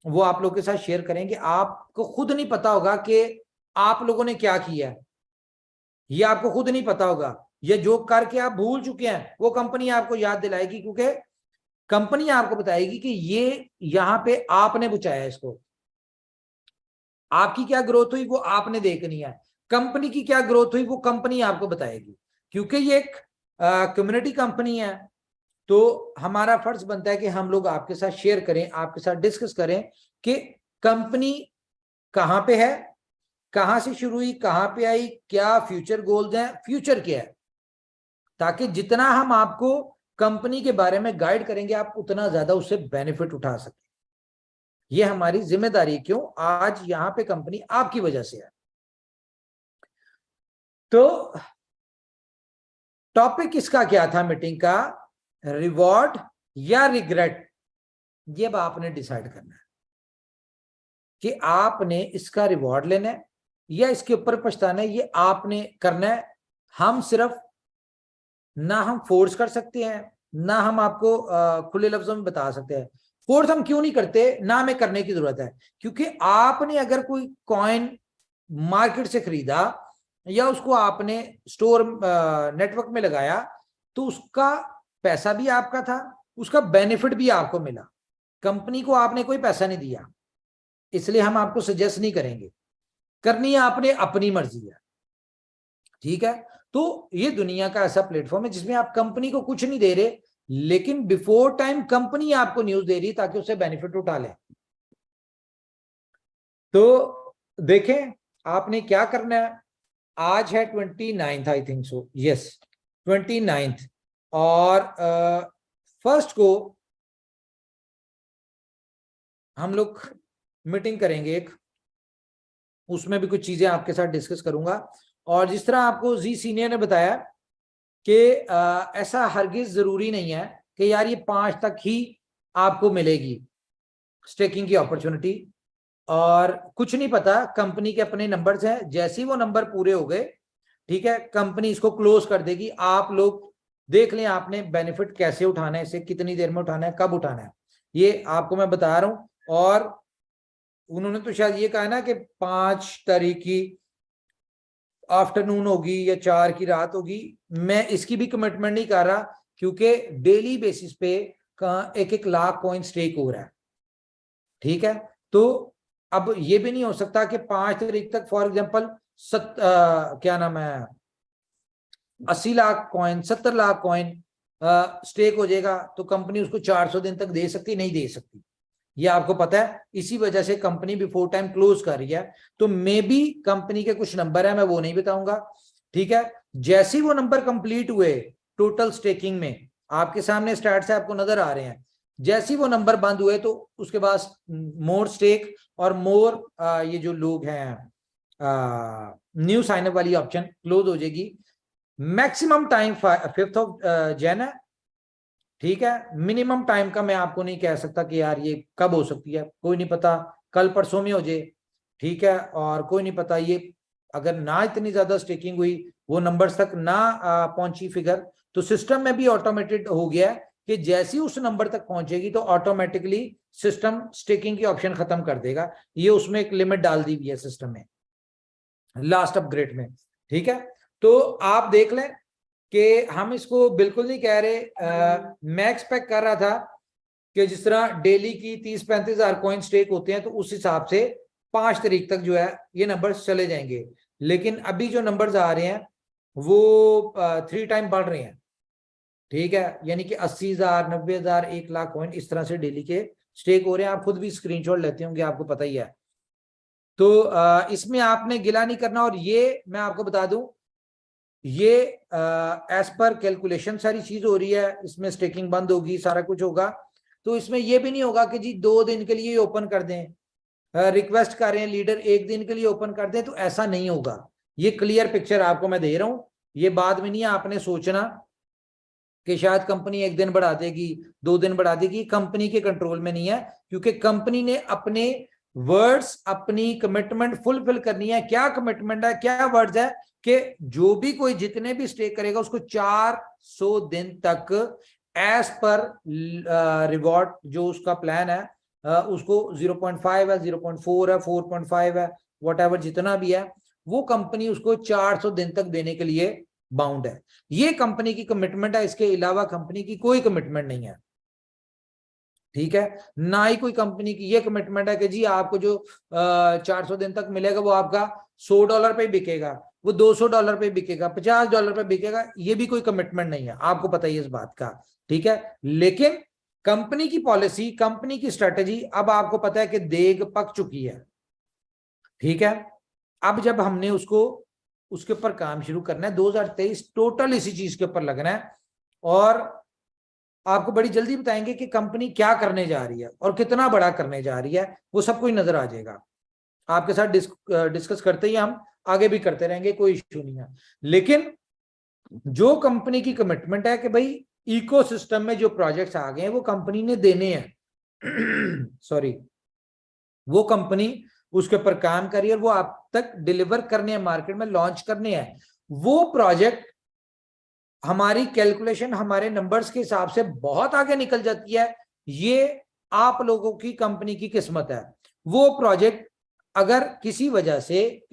Speaker 2: वो आप लोगों के साथ शेयर करेंगे। आपको खुद नहीं पता होगा कि आप लोगों ने क्या किया है, ये आपको खुद नहीं पता होगा। ये जो करके आप भूल चुके हैं वो कंपनी आपको याद दिलाएगी, क्योंकि कंपनी आपको बताएगी कि ये यहां पे आपने बचाया इसको। आपकी क्या ग्रोथ हुई वो आपने देखनी है, कंपनी की क्या ग्रोथ हुई वो कंपनी आपको बताएगी। क्योंकि ये एक कम्युनिटी कंपनी है, तो हमारा फर्ज बनता है कि हम लोग आपके साथ शेयर करें, आपके साथ डिस्कस करें कि कंपनी कहां पे है, कहां से शुरू हुई, कहां पे आई, क्या फ्यूचर गोल्स हैं, फ्यूचर क्या है, ताकि जितना हम आपको कंपनी के बारे में गाइड करेंगे आप उतना ज्यादा उससे बेनिफिट उठा सकें। ये हमारी जिम्मेदारी, क्यों आज यहां पे कंपनी आपकी वजह से है। तो टॉपिक इसका क्या था मीटिंग का, रिवॉर्ड या रिग्रेट, ये अब आपने डिसाइड करना है कि आपने इसका रिवॉर्ड लेना है या इसके ऊपर पछताना है, ये आपने करना है। हम सिर्फ ना हम फोर्स कर सकते हैं, ना हम आपको खुले लफ्जों में बता सकते हैं। फोर्स हम क्यों नहीं करते, ना हमें करने की जरूरत है, क्योंकि आपने अगर कोई कॉइन मार्केट से खरीदा या उसको आपने स्टोर नेटवर्क में लगाया तो उसका पैसा भी आपका था, उसका बेनिफिट भी आपको मिला, कंपनी को आपने कोई पैसा नहीं दिया, इसलिए हम आपको सजेस्ट नहीं करेंगे, करनी है आपने अपनी मर्जी है, ठीक है। तो ये दुनिया का ऐसा प्लेटफॉर्म है जिसमें आप कंपनी को कुछ नहीं दे रहे, लेकिन बिफोर टाइम कंपनी आपको न्यूज दे रही है ताकि उससे बेनिफिट उठा ले। तो देखें आपने क्या करना है, आज है 29th I think so, yes 29th, और फर्स्ट को हम लोग मीटिंग करेंगे एक, उसमें भी कुछ चीजें आपके साथ डिस्कस करूंगा। और जिस तरह आपको जी सीनियर ने बताया कि ऐसा हरगिज जरूरी नहीं है कि यार ये 5 तक ही आपको मिलेगी स्टेकिंग की अपॉर्चुनिटी, और कुछ नहीं पता, कंपनी के अपने नंबर्स हैं, जैसे ही वो नंबर पूरे हो गए, ठीक है, कंपनी इसको क्लोज कर देगी। आप लोग देख लें आपने बेनिफिट कैसे उठाना है, इसे कितनी देर में उठाना है, कब उठाना है, ये आपको मैं बता रहा हूं। और उन्होंने तो शायद ये कहा ना कि 5 तारीख की आफ्टरनून होगी या 4 की रात होगी, मैं इसकी भी कमिटमेंट नहीं कर रहा, क्योंकि डेली बेसिस पे 1-1 लाख कॉइन स्टेक हो रहा है, ठीक है। तो अब ये भी नहीं हो सकता कि 5 तारीख तक फॉर एग्जांपल क्या नाम है 80 lakh coin 70 lakh coin stake हो जाएगा, तो कंपनी उसको 400 दिन तक दे सकती, नहीं दे सकती, ये आपको पता है। इसी वजह से कंपनी बिफोर टाइम क्लोज कर रही है। तो मे बी कंपनी के कुछ नंबर है, मैं वो नहीं बताऊंगा, ठीक है। जैसे ही वो नंबर कंप्लीट हुए टोटल स्टेकिंग में, आपके सामने स्टैट्स आपको नजर आ रहे हैं, जैसे ही वो नंबर बंद हुए तो उसके बाद मोर स्टेक और मोर ये जो लोग हैं न्यू साइन अप वाली ऑप्शन क्लोज हो जाएगी। Maximum time 5th of Jain है, ठीक है। मिनिमम टाइम का मैं आपको नहीं कह सकता कि यार ये कब हो सकती है, कोई नहीं पता, कल परसों में हो जाए, ठीक है। और कोई नहीं पता ये अगर ना इतनी ज्यादा स्टेकिंग हुई, वो नंबर्स तक ना पहुंची फिगर, तो सिस्टम में भी ऑटोमेटेड हो गया है कि जैसे ही उस नंबर तक पहुंचेगी तो ऑटोमेटिकली सिस्टम स्टेकिंग की ऑप्शन खत्म कर देगा। ये उसमें एक लिमिट डाल दी हुई है सिस्टम में लास्ट अपग्रेड में, ठीक है। तो आप देख लें कि हम इसको बिल्कुल नहीं कह रहे, मैं एक्सपेक्ट कर रहा था कि जिस तरह डेली की 30-35 हजार कॉइन स्टेक होते हैं तो उस हिसाब से 5 तारीख तक जो है ये नंबर्स चले जाएंगे, लेकिन अभी जो नंबर्स आ रहे हैं वो 3 टाइम बढ़ रहे हैं, ठीक है। यानी कि 80,000 90,000 1 लाख कॉइन इस तरह से डेली के स्टेक हो रहे हैं। आप खुद भी स्क्रीनशॉट लेते होंगे, आपको पता ही है। तो इसमें आपने गिला नहीं करना। और ये मैं आपको बता दूं, ये एज पर कैलकुलेशन सारी चीज हो रही है, इसमें स्टेकिंग बंद होगी, सारा कुछ होगा। तो इसमें ये भी नहीं होगा कि जी 2 दिन के लिए ओपन कर दें, रिक्वेस्ट कर रहे हैं लीडर 1 दिन के लिए ओपन कर दें, तो ऐसा नहीं होगा। ये क्लियर पिक्चर आपको मैं दे रहा हूं, ये बाद में नहीं आपने सोचना कि शायद कंपनी 1 दिन बढ़ा देगी 2 दिन बढ़ा देगी, कंपनी के कंट्रोल में नहीं है, क्योंकि कंपनी ने अपने वर्ड्स अपनी कमिटमेंट फुलफिल करनी है। क्या कमिटमेंट है, क्या वर्ड्स है कि जो भी कोई जितने भी स्टेक करेगा उसको 400 दिन तक एज पर रिवॉर्ड जो उसका प्लान है उसको 0.5 है 0.4 है 4.5 है व्हाटएवर जितना भी है, वो कंपनी उसको 400 दिन तक देने के लिए बाउंड है। ये कंपनी की कमिटमेंट है, इसके अलावा कंपनी की कोई कमिटमेंट नहीं है, ठीक है। ना ही कोई कंपनी की ये कमिटमेंट है कि जी आपको जो 400 दिन तक मिलेगा वो आपका $100 पे बिकेगा, वो $200 पे बिकेगा, $50 पे बिकेगा, ये भी कोई कमिटमेंट नहीं है, आपको पता ही इस बात का, ठीक है। लेकिन कंपनी की पॉलिसी, कंपनी की स्ट्रेटेजी, अब आपको पता है कि देग पक चुकी है, ठीक है। अब जब हमने उसके ऊपर काम शुरू करना है, 2023 टोटल इसी चीज के ऊपर लगना है, और आपको बड़ी जल्दी बताएंगे कि कंपनी क्या करने जा रही है और कितना बड़ा करने जा रही है, वो सब कुछ नजर आ जाएगा। आपके साथ डिस्कस करते ही हम आगे भी करते रहेंगे, कोई इश्यू नहीं है। लेकिन जो कंपनी की कमिटमेंट है कि भाई इकोसिस्टम में जो प्रोजेक्ट्स आ गए हैं वो कंपनी ने देने हैं सॉरी, वो कंपनी उसके ऊपर काम करी और वो आप तक डिलीवर करने हैं, मार्केट में लॉन्च करने हैं। वो प्रोजेक्ट हमारी कैलकुलेशन, हमारे नंबर्स के हिसाब से बहुत आगे निकल जाती है। ये आप लोगों की कंपनी की किस्मत है। वो प्रोजेक्ट अगर किसी वजह से,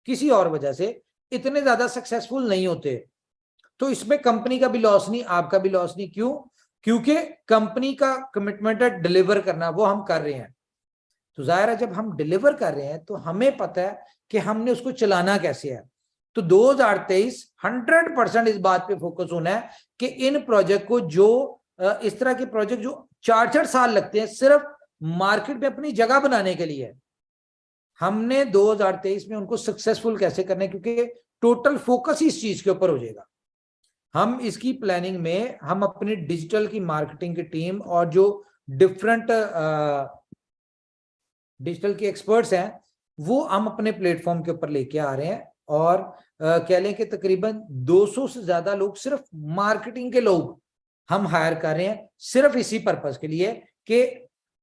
Speaker 2: किसी और वजह से इतने ज्यादा सक्सेसफुल नहीं होते, तो इसमें कंपनी का भी लॉस नहीं, आपका भी लॉस नहीं। क्यों? क्योंकि कंपनी का कमिटमेंट है डिलीवर करना, वो हम कर रहे हैं। तो जाहिर है जब हम डिलीवर कर रहे हैं तो हमें पता है कि हमने उसको चलाना कैसे है। तो 2023 100% इस बात पे फोकस होना है कि इन प्रोजेक्ट को, जो इस तरह के प्रोजेक्ट जो 4-4 साल लगते हैं सिर्फ मार्केट में अपनी जगह बनाने के लिए, हमने 2023 में उनको सक्सेसफुल कैसे करना है, क्योंकि टोटल फोकस ही इस चीज के ऊपर हो जाएगा। हम इसकी प्लानिंग में हम अपनी डिजिटल की मार्केटिंग की टीम और जो डिफरेंट डिजिटल के एक्सपर्ट्स हैं वो हम अपने प्लेटफॉर्म के ऊपर लेके आ रहे हैं। और कह लें कि तकरीबन 200 से ज्यादा लोग, सिर्फ मार्केटिंग के लोग हम हायर कर रहे हैं, सिर्फ इसी पर्पस के लिए कि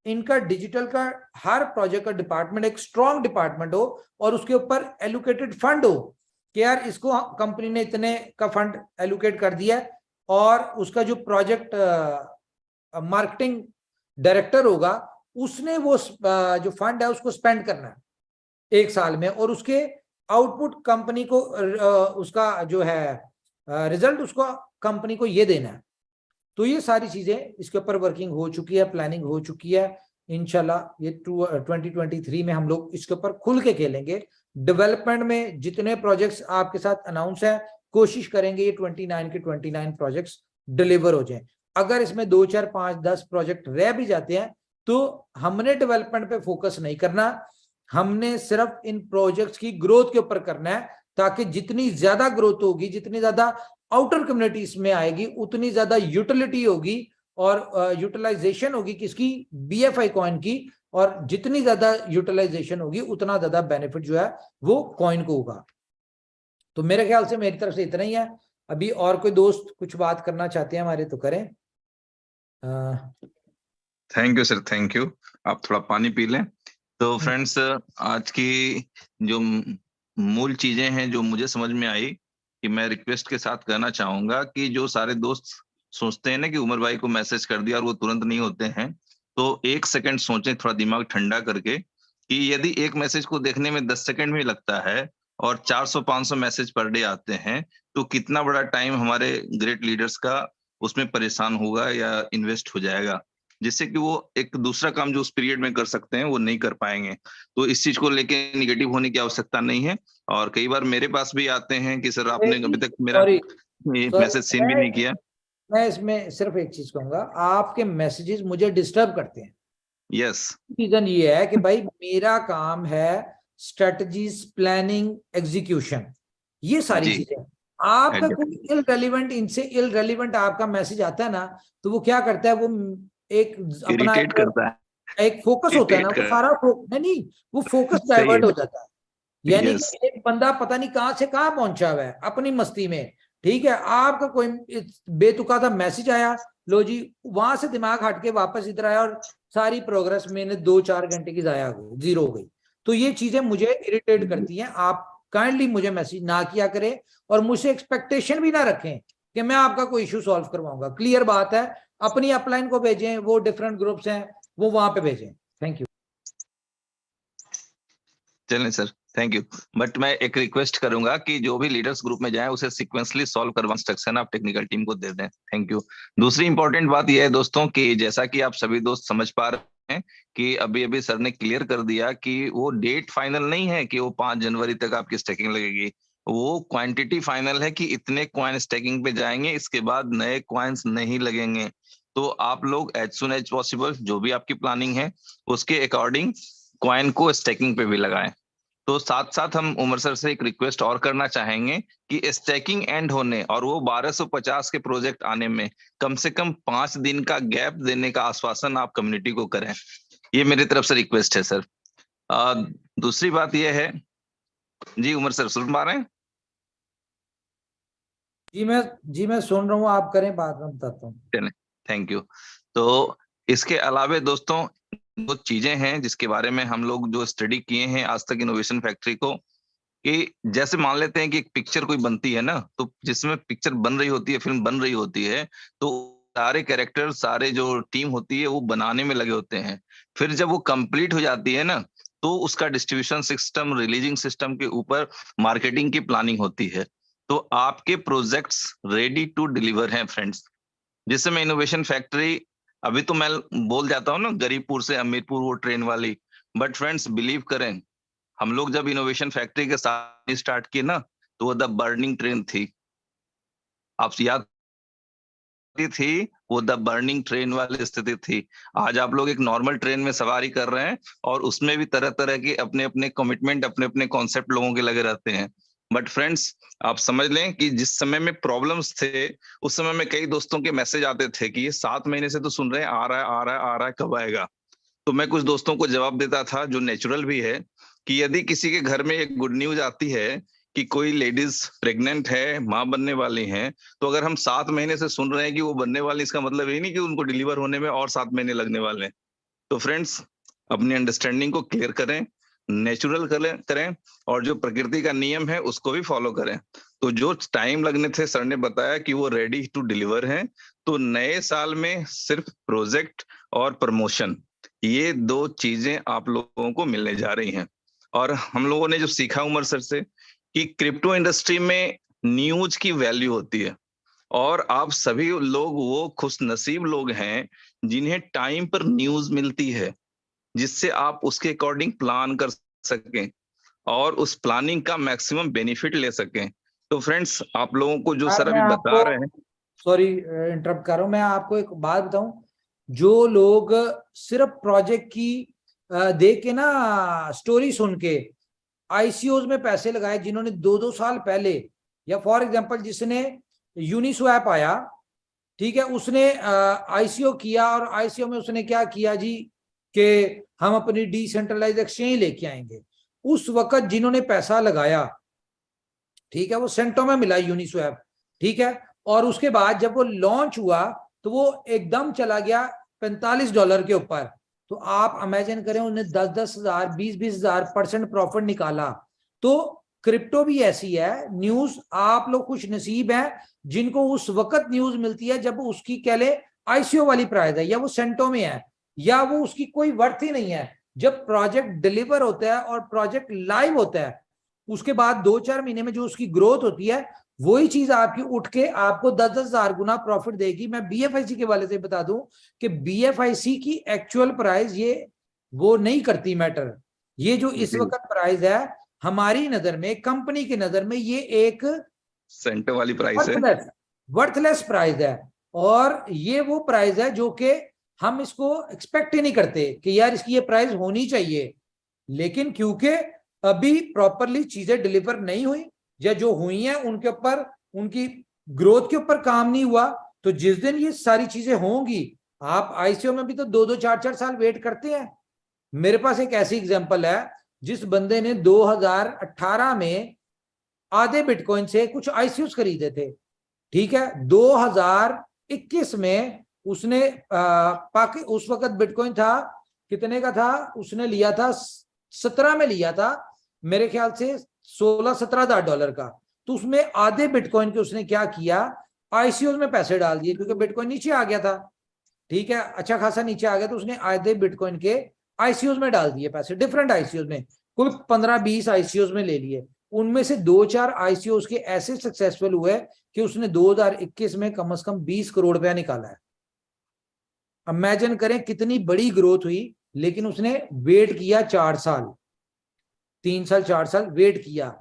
Speaker 2: इनका डिजिटल का हर प्रोजेक्ट का डिपार्टमेंट एक स्ट्रॉन्ग डिपार्टमेंट हो और उसके ऊपर एलोकेटेड फंड हो कि यार इसको कंपनी ने इतने का फंड एलोकेट कर दिया है और उसका जो प्रोजेक्ट मार्केटिंग डायरेक्टर होगा उसने वो जो फंड है उसको स्पेंड करना है 1 साल में, और उसके आउटपुट कंपनी को, उसका जो है रिजल्ट उसको कंपनी को ये देना है। तो ये सारी चीजें इसके ऊपर वर्किंग हो चुकी है, प्लानिंग हो चुकी है। इंशाल्लाह ये 2023 में हम लोग इसके ऊपर खुल के खेलेंगे। डेवलपमेंट में जितने प्रोजेक्ट्स आपके साथ अनाउंस है, कोशिश करेंगे ये 29 के 29 प्रोजेक्ट्स डिलीवर हो जाएं। अगर इसमें 2, 4, 5, 10 प्रोजेक्ट रह भी जाते हैं तो हमने डेवलपमेंट पे फोकस नहीं करना, हमने सिर्फ इन प्रोजेक्ट्स की ग्रोथ के ऊपर करना है, ताकि जितनी ज्यादा ग्रोथ होगी, जितनी ज्यादा आउटर कम्युनिटीज में आएगी, उतनी ज्यादा यूटिलिटी होगी और यूटिलाइजेशन होगी किसकी, BFI कॉइन की, और जितनी ज्यादा यूटिलाइजेशन होगी उतना ज्यादा बेनिफिट जो है वो कॉइन को होगा। तो मेरे ख्याल से मेरी तरफ से इतना ही है। अभी और कोई दोस्त कुछ बात करना चाहते हैं हमारे तो करें।
Speaker 1: Thank you sir, thank you. आप थोड़ा पानी पी लें। तो फ्रेंड्स, आज की जो मूल चीजें हैं जो मुझे समझ में आई, कि मैं रिक्वेस्ट के साथ कहना चाहूंगा कि जो सारे दोस्त सोचते हैं ना कि उमर भाई को मैसेज कर दिया और वो तुरंत नहीं होते हैं, तो 1 सेकंड सोचें, थोड़ा दिमाग ठंडा करके, कि यदि एक मैसेज को देखने में 10 सेकंड भी लगता है और 400-500 मैसेज पर डे आते हैं, तो कितना बड़ा टाइम हमारे ग्रेट लीडर्स का उसमें परेशान होगा या इन्वेस्ट हो जाएगा, जिससे कि वो एक दूसरा काम जो उस पीरियड में कर सकते हैं वो नहीं कर पाएंगे। तो इस चीज को लेके निगेटिव होने की आवश्यकता नहीं है। और कई बार मेरे पास भी आते हैं कि सर आपने अभी तक मेरा मैसेज सीन भी नहीं किया।
Speaker 2: मैं इसमें सिर्फ एक चीज कहूंगा, आपके मैसेजेस मुझे डिस्टर्ब करते हैं।
Speaker 1: यस,
Speaker 2: रीजन ये है कि भाई मेरा काम है स्ट्रेटजीज, प्लानिंग, एग्जीक्यूशन, ये सारी चीजें। आपका कोई इलरेलेवेंट, इनसे इलरेलेवेंट आपका मैसेज आता है ना, तो वो क्या करता है, वो एक अपना
Speaker 1: करता है,
Speaker 2: एक फोकस होता है ना, वो सारा नहीं, वो फोकस डाइवर्ट हो जाता है। यानी कि एक बंदा पता नहीं कहां से कहां पहुंचा हुआ है अपनी मस्ती में, ठीक है। आपका कोई बेतुकादा मैसेज आया, लो जी, वहां से दिमाग हट के वापस इधर आया और सारी प्रोग्रेस मैंने 2-4 घंटे की जाया हो, जीरो हो गई। तो ये चीजें मुझे इरिटेट करती हैं। आप काइंडली मुझे मैसेज ना किया करें और मुझसे एक्सपेक्टेशन भी ना रखें कि मैं आपका कोई इशू सॉल्व करवाऊंगा। क्लियर बात है, अपनी अपलाइन को भेजें, वो डिफरेंट ग्रुप्स हैं, वो वहां पे भेजें। Thank you.
Speaker 1: चलें सर, थैंक यू। बट मैं एक रिक्वेस्ट करूंगा कि जो भी लीडर्स ग्रुप में जाए उसे सीक्वेंसली सॉल्व करवा इंस्ट्रक्शन आप टेक्निकल टीम को दे दें। Thank you. दूसरी इंपॉर्टेंट बात यह है दोस्तों कि जैसा कि आप सभी दोस्त समझ पा रहे हैं कि अभी अभी सर ने क्लियर कर दिया कि वो डेट फाइनल नहीं है कि वो 5 जनवरी तक आपकी स्टेकिंग लगेगी। वो क्वांटिटी फाइनल है कि इतने कॉइन स्टेकिंग पे जाएंगे, इसके बाद नए कॉइन्स नहीं लगेंगे। तो आप लोग एज सुन एज पॉसिबल जो भी आपकी प्लानिंग है उसके अकॉर्डिंग कॉइन को स्टेकिंग पे भी लगाएं। तो साथ साथ हम उमर सर से एक रिक्वेस्ट और करना चाहेंगे कि स्टेकिंग एंड होने और वो 1250 के प्रोजेक्ट आने में कम से कम 5 दिन का गैप देने का आश्वासन आप कम्युनिटी को करें। ये मेरी तरफ से रिक्वेस्ट है सर। दूसरी बात यह है जी, उमर सर सुन पा रहे हैं?
Speaker 2: जी मैं सुन रहा हूँ, आप करें बात, मैं बताता हूँ।
Speaker 1: Thank you. तो इसके अलावे दोस्तों वो चीजें हैं जिसके बारे में हम लोग जो स्टडी किए हैं आज तक इनोवेशन फैक्ट्री को, कि जैसे मान लेते हैं कि एक पिक्चर कोई बनती है ना, तो जिसमें पिक्चर बन रही होती है, फिल्म बन रही होती है, तो सारे कैरेक्टर, सारे जो टीम होती है वो बनाने में लगे होते हैं। फिर जब वो कंप्लीट हो जाती है ना, तो उसका डिस्ट्रीब्यूशन सिस्टम, रिलीजिंग सिस्टम के ऊपर मार्केटिंग की प्लानिंग होती है। तो आपके प्रोजेक्ट्स रेडी टू डिलीवर हैं फ्रेंड्स। जिस समय इनोवेशन फैक्ट्री, अभी तो मैं बोल जाता हूँ ना गरीबपुर से अमीरपुर वो ट्रेन वाली, बट फ्रेंड्स बिलीव करें, हम लोग जब इनोवेशन फैक्ट्री के साथ स्टार्ट किए ना, तो वो द बर्निंग ट्रेन थी। आप याद थी वो द बर्निंग ट्रेन वाली स्थिति थी। आज आप लोग एक नॉर्मल ट्रेन में सवारी कर रहे हैं और उसमें भी तरह तरह के अपने अपने कमिटमेंट, अपने अपने कॉन्सेप्ट लोगों के लगे रहते हैं। बट फ्रेंड्स आप समझ लें कि जिस समय में प्रॉब्लम्स थे, उस समय में कई दोस्तों के मैसेज आते थे कि ये 7 महीने से तो सुन रहे हैं, आ रहा है आ रहा है आ रहा है, कब आएगा? तो मैं कुछ दोस्तों को जवाब देता था जो नेचुरल भी है, कि यदि किसी के घर में एक गुड न्यूज आती है कि कोई लेडीज प्रेग्नेंट है, माँ बनने वाली हैं, तो अगर हम 7 महीने से सुन रहे हैं कि वो बनने वाली, इसका मतलब ये नहीं कि उनको डिलीवर होने में और 7 महीने लगने वाले हैं। तो फ्रेंड्स अपनी अंडरस्टैंडिंग को क्लियर करें, नेचुरल करें और जो प्रकृति का नियम है उसको भी फॉलो करें। तो जो टाइम लगने थे सर ने बताया कि वो रेडी टू डिलीवर हैं। तो नए साल में सिर्फ प्रोजेक्ट और प्रमोशन, ये 2 चीजें आप लोगों को मिलने जा रही हैं। और हम लोगों ने जो सीखा उमर सर से कि क्रिप्टो इंडस्ट्री में न्यूज की वैल्यू होती है, और आप सभी लोग वो खुश नसीब लोग हैं जिन्हें टाइम पर न्यूज मिलती है, जिससे आप उसके अकॉर्डिंग प्लान कर सकें और उस प्लानिंग का मैक्सिमम बेनिफिट ले सकें। तो फ्रेंड्स आप लोगों को जो सर अभी बता रहे हैं,
Speaker 2: सॉरी इंटरप्ट कर रहा हूं, मैं आपको एक बात बताऊं, जो लोग सिर्फ प्रोजेक्ट की देख के ना, स्टोरी सुन के आईसीओज में पैसे लगाए, जिन्होंने 2-2 साल पहले, या फॉर एग्जांपल जिसने यूनिस्वैप आया, ठीक है, उसने आईसीओ किया और आईसीओ में उसने क्या किया जी, कि हम अपनी डिसेंट्रलाइज एक्सचेंज लेके आएंगे। उस वक्त जिन्होंने पैसा लगाया, ठीक है, वो सेंटो में मिला यूनिस्वैप, ठीक है, और उसके बाद जब वो लॉन्च हुआ तो वो एकदम चला गया $45 के ऊपर। तो आप इमेजिन करें, उन्हें 10-10 हजार 20-20 हजार% प्रॉफिट निकाला। तो क्रिप्टो भी ऐसी है न्यूज, आप लोग खुश नसीब हैं जिनको उस वक्त न्यूज मिलती है जब उसकी कह ले आईसीओ वाली प्राइस है, या वो सेंटो में है, या वो उसकी कोई वर्थ ही नहीं है। जब प्रोजेक्ट डिलीवर होता है और प्रोजेक्ट लाइव होता है, उसके बाद 2-4 महीने में जो उसकी ग्रोथ होती है, वही चीज आपकी उठ के आपको 10-10 हजार गुना प्रॉफिट देगी। मैं बीएफआईसी के वाले से बता दूं कि बीएफआईसी की एक्चुअल प्राइस ये वो नहीं करती मैटर। ये जो इस वक्त प्राइस है हमारी नजर में, कंपनी की नजर में, ये एक
Speaker 1: सेंटर वाली प्राइस है,
Speaker 2: वर्थलेस प्राइस है। और ये वो प्राइस है जो कि हम इसको एक्सपेक्ट ही नहीं करते कि यार इसकी ये प्राइस होनी चाहिए, लेकिन क्योंकि अभी प्रॉपरली चीजें डिलीवर नहीं हुई, या जो हुई हैं उनके ऊपर, उनकी ग्रोथ के ऊपर काम नहीं हुआ, तो जिस दिन ये सारी चीजें होंगी, आप आईसीओ में भी तो 2-2 4-4 साल वेट करते हैं। मेरे पास एक ऐसी एग्जांपल है, जिस बंदे ने 2018 में आधे बिटकॉइन से कुछ आईसीओस खरीदे थे, ठीक है, 2021 में उसने उस वक्त बिटकॉइन था कितने का था, उसने लिया था 17 में लिया था मेरे ख्याल से, 16-17 हजार डॉलर का। तो उसमें आधे बिटकॉइन के उसने क्या किया, आईसीओ में पैसे डाल दिए, क्योंकि बिटकॉइन नीचे आ गया था, ठीक है, अच्छा खासा नीचे आ गया, तो उसने आधे बिटकॉइन के आईसीओ में डाल दिए पैसे, डिफरेंट आईसीओ में, कुल 15-20 आईसीओ में ले लिए। उनमें से 2-4 आईसीओ के ऐसे सक्सेसफुल हुए कि उसने 2021 में कम से कम 20 करोड़ रुपया निकाला है। इमेजिन करें कितनी बड़ी ग्रोथ हुई, लेकिन उसने वेट किया 4 साल, 3 साल 4 साल वेट किया।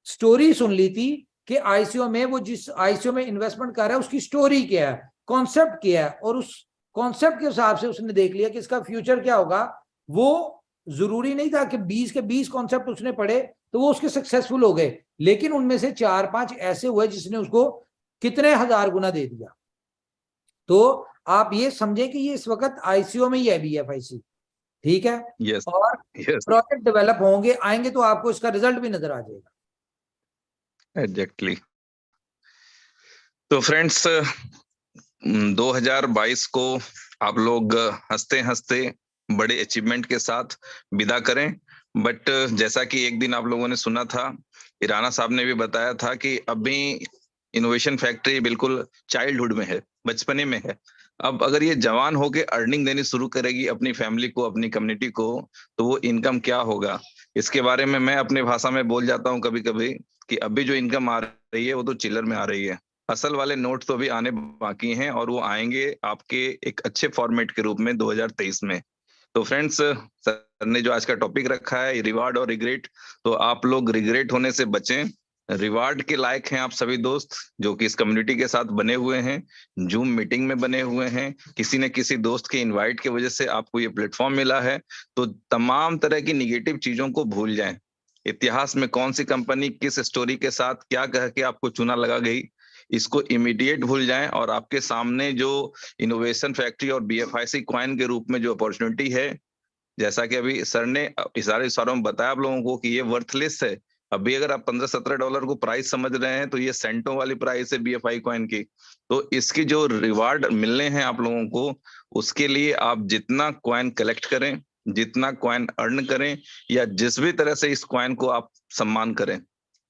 Speaker 2: स्टोरी सुन ली थी कि आईसीओ में, वो जिस आईसीओ में इन्वेस्टमेंट कर रहा है उसकी स्टोरी क्या है, कॉन्सेप्ट किया है और उस कॉन्सेप्ट के हिसाब से उसने देख लिया कि इसका फ्यूचर क्या होगा। वो जरूरी नहीं था कि 20 के 20 कॉन्सेप्ट उसने पढ़े तो वो उसके सक्सेसफुल हो गए, लेकिन उनमें से 4-5 ऐसे हुए जिसने उसको कितने हजार गुना दे दिया। तो आप ये समझें कि ये इस वक्त आईसीओ में ही है BFIC, ठीक है।
Speaker 1: यस
Speaker 2: और
Speaker 1: यस
Speaker 2: प्रोजेक्ट डेवलप होंगे, आएंगे तो आपको इसका रिजल्ट भी नजर आ जाएगा।
Speaker 1: एग्जैक्टली। तो फ्रेंड्स 2022 को आप लोग हंसते हंसते बड़े अचीवमेंट के साथ विदा करें। बट जैसा कि एक दिन आप लोगों ने सुना था, ईराना साहब ने भी बताया था कि अभी इनोवेशन फैक्ट्री बिल्कुल चाइल्डहुड में है, बचपने में है। अब अगर ये जवान होके अर्निंग देनी शुरू करेगी अपनी फैमिली को, अपनी कम्युनिटी को, तो वो इनकम क्या होगा, इसके बारे में मैं अपने भाषा में बोल जाता हूँ कभी कभी कि अभी जो इनकम आ रही है वो तो चिल्लर में आ रही है। असल वाले नोट तो अभी आने बाकी हैं और वो आएंगे आपके एक अच्छे फॉर्मेट के रूप में 2023 में। तो फ्रेंड्स, सर ने जो आज का टॉपिक रखा है रिवार्ड और रिग्रेट, तो आप लोग रिग्रेट होने से बचें। रिवार्ड के लायक हैं आप सभी दोस्त जो कि इस कम्युनिटी के साथ बने हुए हैं, जूम मीटिंग में बने हुए हैं, किसी न किसी दोस्त के इनवाइट की वजह से आपको ये प्लेटफॉर्म मिला है। तो तमाम तरह की निगेटिव चीजों को भूल जाएं। इतिहास में कौन सी कंपनी किस स्टोरी के साथ क्या कह के आपको चुना लगा गई, इसको इमीडिएट भूल जाएं और आपके सामने जो इनोवेशन फैक्ट्री और BFIC कॉइन के रूप में जो अपॉर्चुनिटी है, जैसा कि अभी सर ने इशारों में बताया आप लोगों को कि ये वर्थलेस है। अभी अगर आप $15-17 को प्राइस समझ रहे हैं तो ये सेंटों वाली प्राइस है BFI कॉइन की। तो इसकी जो रिवार्ड मिलने हैं आप लोगों को, उसके लिए आप जितना कॉइन कलेक्ट करें, जितना कॉइन अर्न करें, या जिस भी तरह से इस कॉइन को आप सम्मान करें,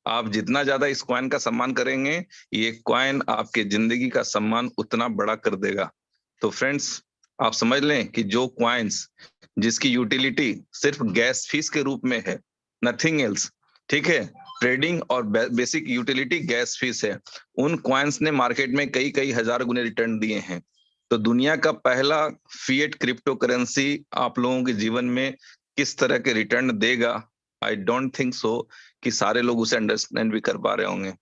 Speaker 1: आप जितना ज्यादा इस कॉइन का सम्मान करेंगे, ये कॉइन आपके जिंदगी का सम्मान उतना बड़ा कर देगा। तो फ्रेंड्स, आप समझ लें कि जो कॉइन्स जिसकी यूटिलिटी सिर्फ गैस फीस के रूप में है, नथिंग एल्स, ठीक है, ट्रेडिंग और बेसिक यूटिलिटी गैस फीस है, उन कॉइन्स ने मार्केट में कई कई हजार गुने रिटर्न दिए हैं। तो दुनिया का पहला फिएट क्रिप्टो करेंसी आप लोगों के जीवन में किस तरह के रिटर्न देगा, आई डोंट थिंक सो कि सारे लोग उसे अंडरस्टैंड भी कर पा रहे होंगे।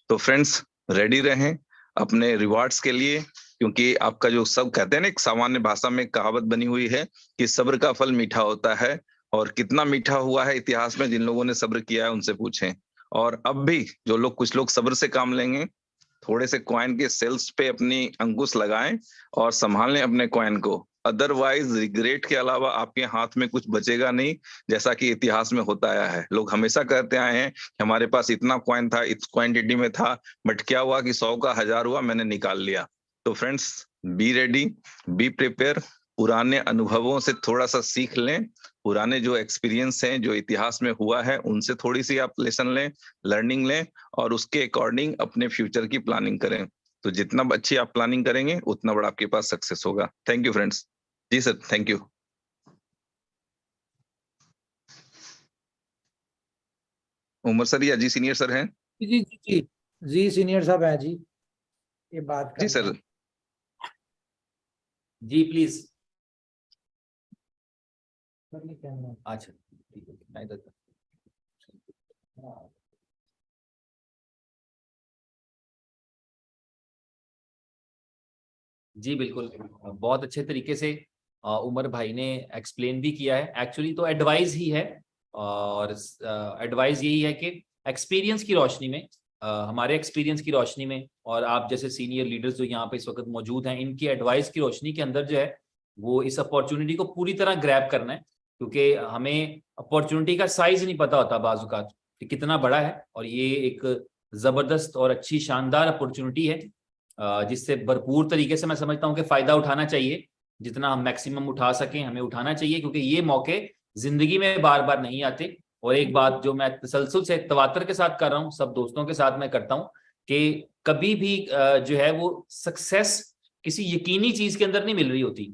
Speaker 1: तो फ्रेंड्स, रेडी रहें अपने रिवार्ड्स के लिए, क्योंकि आपका जो सब कहते हैं ना, एक सामान्य भाषा में कहावत बनी हुई है कि सब्र का फल मीठा होता है, और कितना मीठा हुआ है इतिहास में जिन लोगों ने सब्र किया है उनसे पूछें। और अब भी जो लोग, कुछ लोग सब्र से काम लेंगे, थोड़े से कॉइन के सेल्स पे अपनी अंकुश लगाएं और संभालें अपने कॉइन को। अदरवाइज रिग्रेट के अलावा आपके हाथ में कुछ बचेगा नहीं, जैसा कि इतिहास में होता आया है। लोग हमेशा कहते आए हैं कि हमारे पास इतना कॉइन था, इस क्वांटिटी में था, बट क्या हुआ कि 100 का 1000 हुआ, मैंने निकाल लिया। तो friends, be ready, be prepare, पुराने अनुभवों से थोड़ा सा सीख लें, पुराने जो एक्सपीरियंस हैं, जो इतिहास में हुआ है, उनसे थोड़ी सी आप लेसन लें, लर्निंग लें, और उसके अकॉर्डिंग अपने फ्यूचर की प्लानिंग करें। तो जितना अच्छी आप प्लानिंग करेंगे उतना बड़ा आपके पास सक्सेस होगा। Thank you friends. जी sir, thank you. Umar sir या जी सीनियर सर हैं?
Speaker 2: जी जी जी जी जी सीनियर साहब है जी, ये बात
Speaker 1: जी
Speaker 2: करते
Speaker 1: सर।
Speaker 2: हैं।
Speaker 3: जी प्लीज।
Speaker 2: करना।
Speaker 3: अच्छा ठीक है, नहीं तो जी बिल्कुल, बहुत अच्छे तरीके से उमर भाई ने एक्सप्लेन भी किया है। एक्चुअली तो एडवाइस ही है, और एडवाइस यही है कि एक्सपीरियंस की रोशनी में, हमारे एक्सपीरियंस की रोशनी में, और आप जैसे सीनियर लीडर्स जो यहाँ पे इस वक्त मौजूद हैं, इनकी एडवाइस की रोशनी के अंदर जो है वो इस अपॉर्चुनिटी को पूरी तरह ग्रैब करना है। क्योंकि हमें अपॉर्चुनिटी का साइज नहीं पता होता बाजुकात कि कितना बड़ा है, और ये एक जबरदस्त और अच्छी शानदार अपॉर्चुनिटी है जिससे भरपूर तरीके से मैं समझता हूँ कि फायदा उठाना चाहिए। जितना हम मैक्सिमम उठा सकें हमें उठाना चाहिए, क्योंकि ये मौके जिंदगी में बार बार नहीं आते। और एक बात जो मैं तसलसल से तवातर के साथ कर रहा हूँ, सब दोस्तों के साथ मैं करता हूँ, कि कभी भी जो है वो सक्सेस किसी यकीनी चीज के अंदर नहीं मिल रही होती।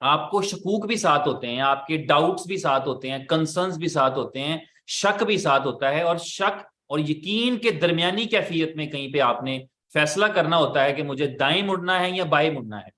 Speaker 3: आपको शकूक भी साथ होते हैं, आपके डाउट्स भी साथ होते हैं, कंसर्न्स भी साथ होते हैं, शक भी साथ होता है। और शक और यकीन के दरमियानी कैफियत में कहीं पे आपने फैसला करना होता है कि मुझे दाएं मुड़ना है या बाएं मुड़ना है।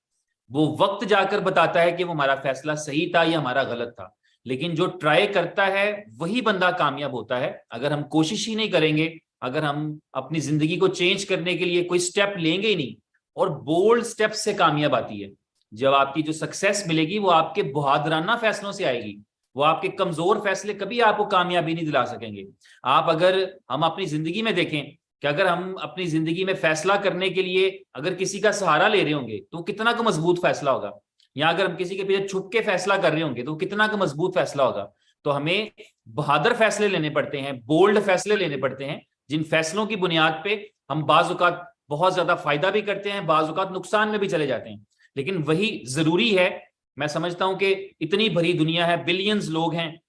Speaker 3: वो वक्त जाकर बताता है कि वो हमारा फैसला सही था या हमारा गलत था। लेकिन जो ट्राई करता है वही बंदा कामयाब होता है। अगर हम कोशिश ही नहीं करेंगे, अगर हम अपनी जिंदगी को चेंज करने के लिए कोई स्टेप लेंगे ही नहीं, और बोल्ड स्टेप्स से कामयाब आती है। जब आपकी जो सक्सेस मिलेगी वो आपके बहादुराना फैसलों से आएगी, वो आपके कमजोर फैसले कभी आपको कामयाबी नहीं दिला सकेंगे। आप अगर हम अपनी जिंदगी में देखें कि अगर हम अपनी जिंदगी में फैसला करने के लिए अगर किसी का सहारा ले रहे होंगे तो कितना का मजबूत फैसला होगा, या अगर हम किसी के पीछे छुप के फैसला कर रहे होंगे तो कितना का मजबूत फैसला होगा। तो हमें बहादुर फैसले लेने पड़ते हैं, बोल्ड फैसले लेने पड़ते हैं, जिन फैसलों की बुनियाद पे हम बाज़ औक़ात बहुत ज्यादा फायदा भी करते हैं, बाज़ औक़ात नुकसान में भी चले जाते हैं। लेकिन वही जरूरी है। मैं समझता हूं कि इतनी भरी दुनिया है, बिलियंस लोग हैं,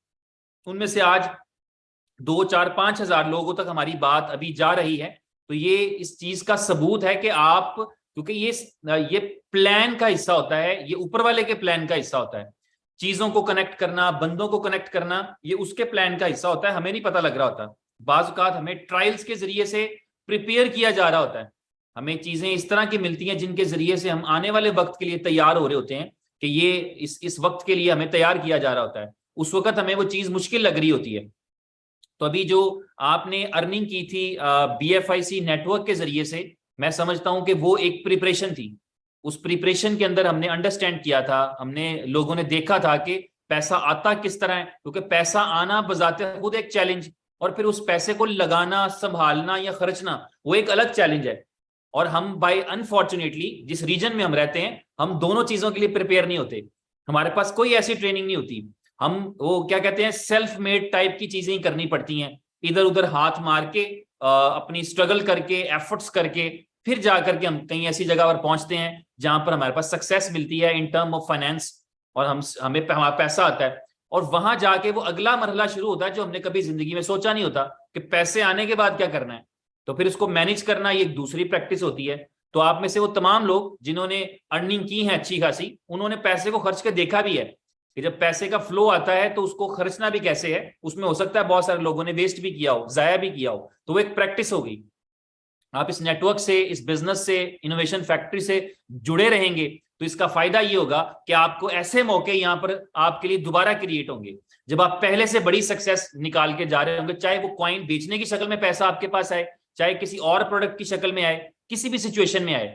Speaker 3: उनमें से आज 2, 4, 5 हजार लोगों तक हमारी बात अभी जा रही है। तो ये इस चीज का सबूत है कि आप, क्योंकि ये प्लान का हिस्सा होता है, ये ऊपर वाले के प्लान का हिस्सा होता है। चीजों को कनेक्ट करना, बंदों को कनेक्ट करना, ये उसके प्लान का हिस्सा होता है, हमें नहीं पता लग रहा होता। बाज़ औक़ात हमें ट्रायल्स के जरिए से प्रिपेयर किया जा रहा होता है, हमें चीजें इस तरह की मिलती हैं जिनके जरिए से हम आने वाले वक्त के लिए तैयार हो रहे होते हैं कि ये इस वक्त के लिए हमें तैयार किया जा रहा होता है। उस वक्त हमें वो चीज मुश्किल लग रही होती है। तो अभी जो आपने अर्निंग की थी BFIC नेटवर्क के जरिए से, मैं समझता हूं कि वो एक प्रिपरेशन थी। उस प्रिपरेशन के अंदर हमने अंडरस्टैंड किया था, हमने लोगों ने देखा था कि पैसा आता किस तरह है, क्योंकि पैसा आना बजाते खुद एक चैलेंज, और फिर उस पैसे को लगाना, संभालना या खर्चना वो एक अलग चैलेंज है। और हम बाय अनफॉर्चुनेटली जिस रीजन में हम रहते हैं, हम दोनों चीजों के लिए प्रिपेयर नहीं होते, हमारे पास कोई ऐसी ट्रेनिंग नहीं होती। हम वो क्या कहते हैं, सेल्फ मेड टाइप की चीजें ही करनी पड़ती हैं, इधर उधर हाथ मार के अपनी स्ट्रगल करके, एफर्ट्स करके, फिर जाकर के हम कहीं ऐसी जगह पर पहुंचते हैं जहां पर हमारे पास सक्सेस मिलती है इन टर्म ऑफ फाइनेंस, और हमें हमारा पैसा आता है, और वहां जाके वो अगला मरहला शुरू होता है जो हमने कभी जिंदगी में सोचा नहीं होता कि पैसे आने के बाद क्या करना है। तो फिर उसको मैनेज करना ये एक दूसरी प्रैक्टिस होती है। तो आप में से वो तमाम लोग जिन्होंने अर्निंग की है अच्छी खासी, उन्होंने पैसे को खर्च के देखा भी है कि जब पैसे का फ्लो आता है तो उसको खर्चना भी कैसे है। उसमें हो सकता है बहुत सारे लोगों ने वेस्ट भी किया हो, जाया भी किया हो, तो वो एक प्रैक्टिस हो गई। आप इस नेटवर्क से, इस बिजनेस से, इनोवेशन फैक्ट्री से जुड़े रहेंगे तो इसका फायदा ये होगा कि आपको ऐसे मौके यहाँ पर आपके लिए दोबारा क्रिएट होंगे जब आप पहले से बड़ी सक्सेस निकाल के जा रहे होंगे, चाहे वो कॉइन बेचने की शक्ल में पैसा आपके पास आए, चाहे किसी और प्रोडक्ट की शक्ल में आए, किसी भी सिचुएशन में आए,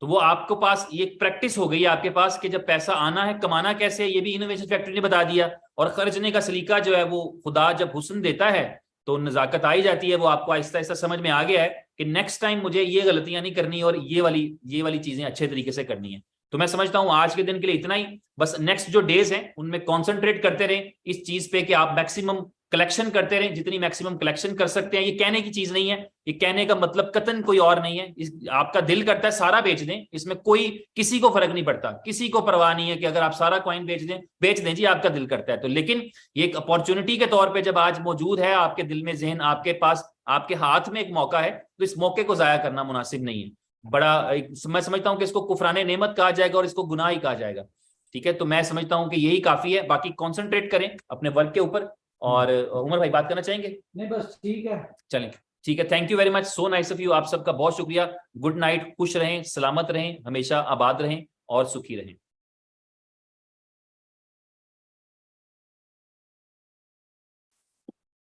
Speaker 3: तो वो आपको पास ये प्रैक्टिस हो गई है आपके पास कि जब पैसा आना है, कमाना कैसे है, ये भी इनोवेशन फैक्ट्री ने बता दिया। और खर्चने का सलीका जो है वो खुदा जब हुस्न देता है तो नजाकत आई जाती है, वो आपको आहिस्ता आहिस्ता समझ में आ गया है कि नेक्स्ट टाइम मुझे ये गलतियां नहीं करनी और ये वाली चीजें अच्छे तरीके से करनी है। तो मैं समझता हूं आज के दिन के लिए इतना ही, बस नेक्स्ट जो डेज हैं उनमें कॉन्सेंट्रेट करते रहें इस चीज पे कि आप मैक्सिमम कलेक्शन करते रहें, जितनी मैक्सिमम कलेक्शन कर सकते हैं। ये कहने की चीज नहीं है, ये कहने का मतलब कतन कोई और नहीं है। आपका दिल करता है सारा बेच दें, इसमें कोई किसी को फर्क नहीं पड़ता, किसी को परवाह नहीं है कि अगर आप सारा कॉइन बेच दें जी, आपका दिल करता है तो। लेकिन ये एक अपॉर्चुनिटी के तौर पे जब आज मौजूद है आपके दिल में, जहन आपके पास, आपके हाथ में एक मौका है, तो इस मौके को जाया करना मुनासिब नहीं है। मैं समझता हूं कि इसको कुफराने नेमत कहा जाएगा और इसको गुनाह ही कहा जाएगा। ठीक है, तो मैं समझता हूं कि यही काफी है। बाकी कॉन्सेंट्रेट करें अपने वर्क के ऊपर। और उमर भाई बात करना चाहेंगे?
Speaker 2: नहीं बस ठीक है,
Speaker 3: चलें ठीक है। Thank you very much, so nice of you. आप सबका बहुत शुक्रिया। गुड नाइट, खुश रहें, सलामत रहें, हमेशा आबाद रहें और सुखी रहें।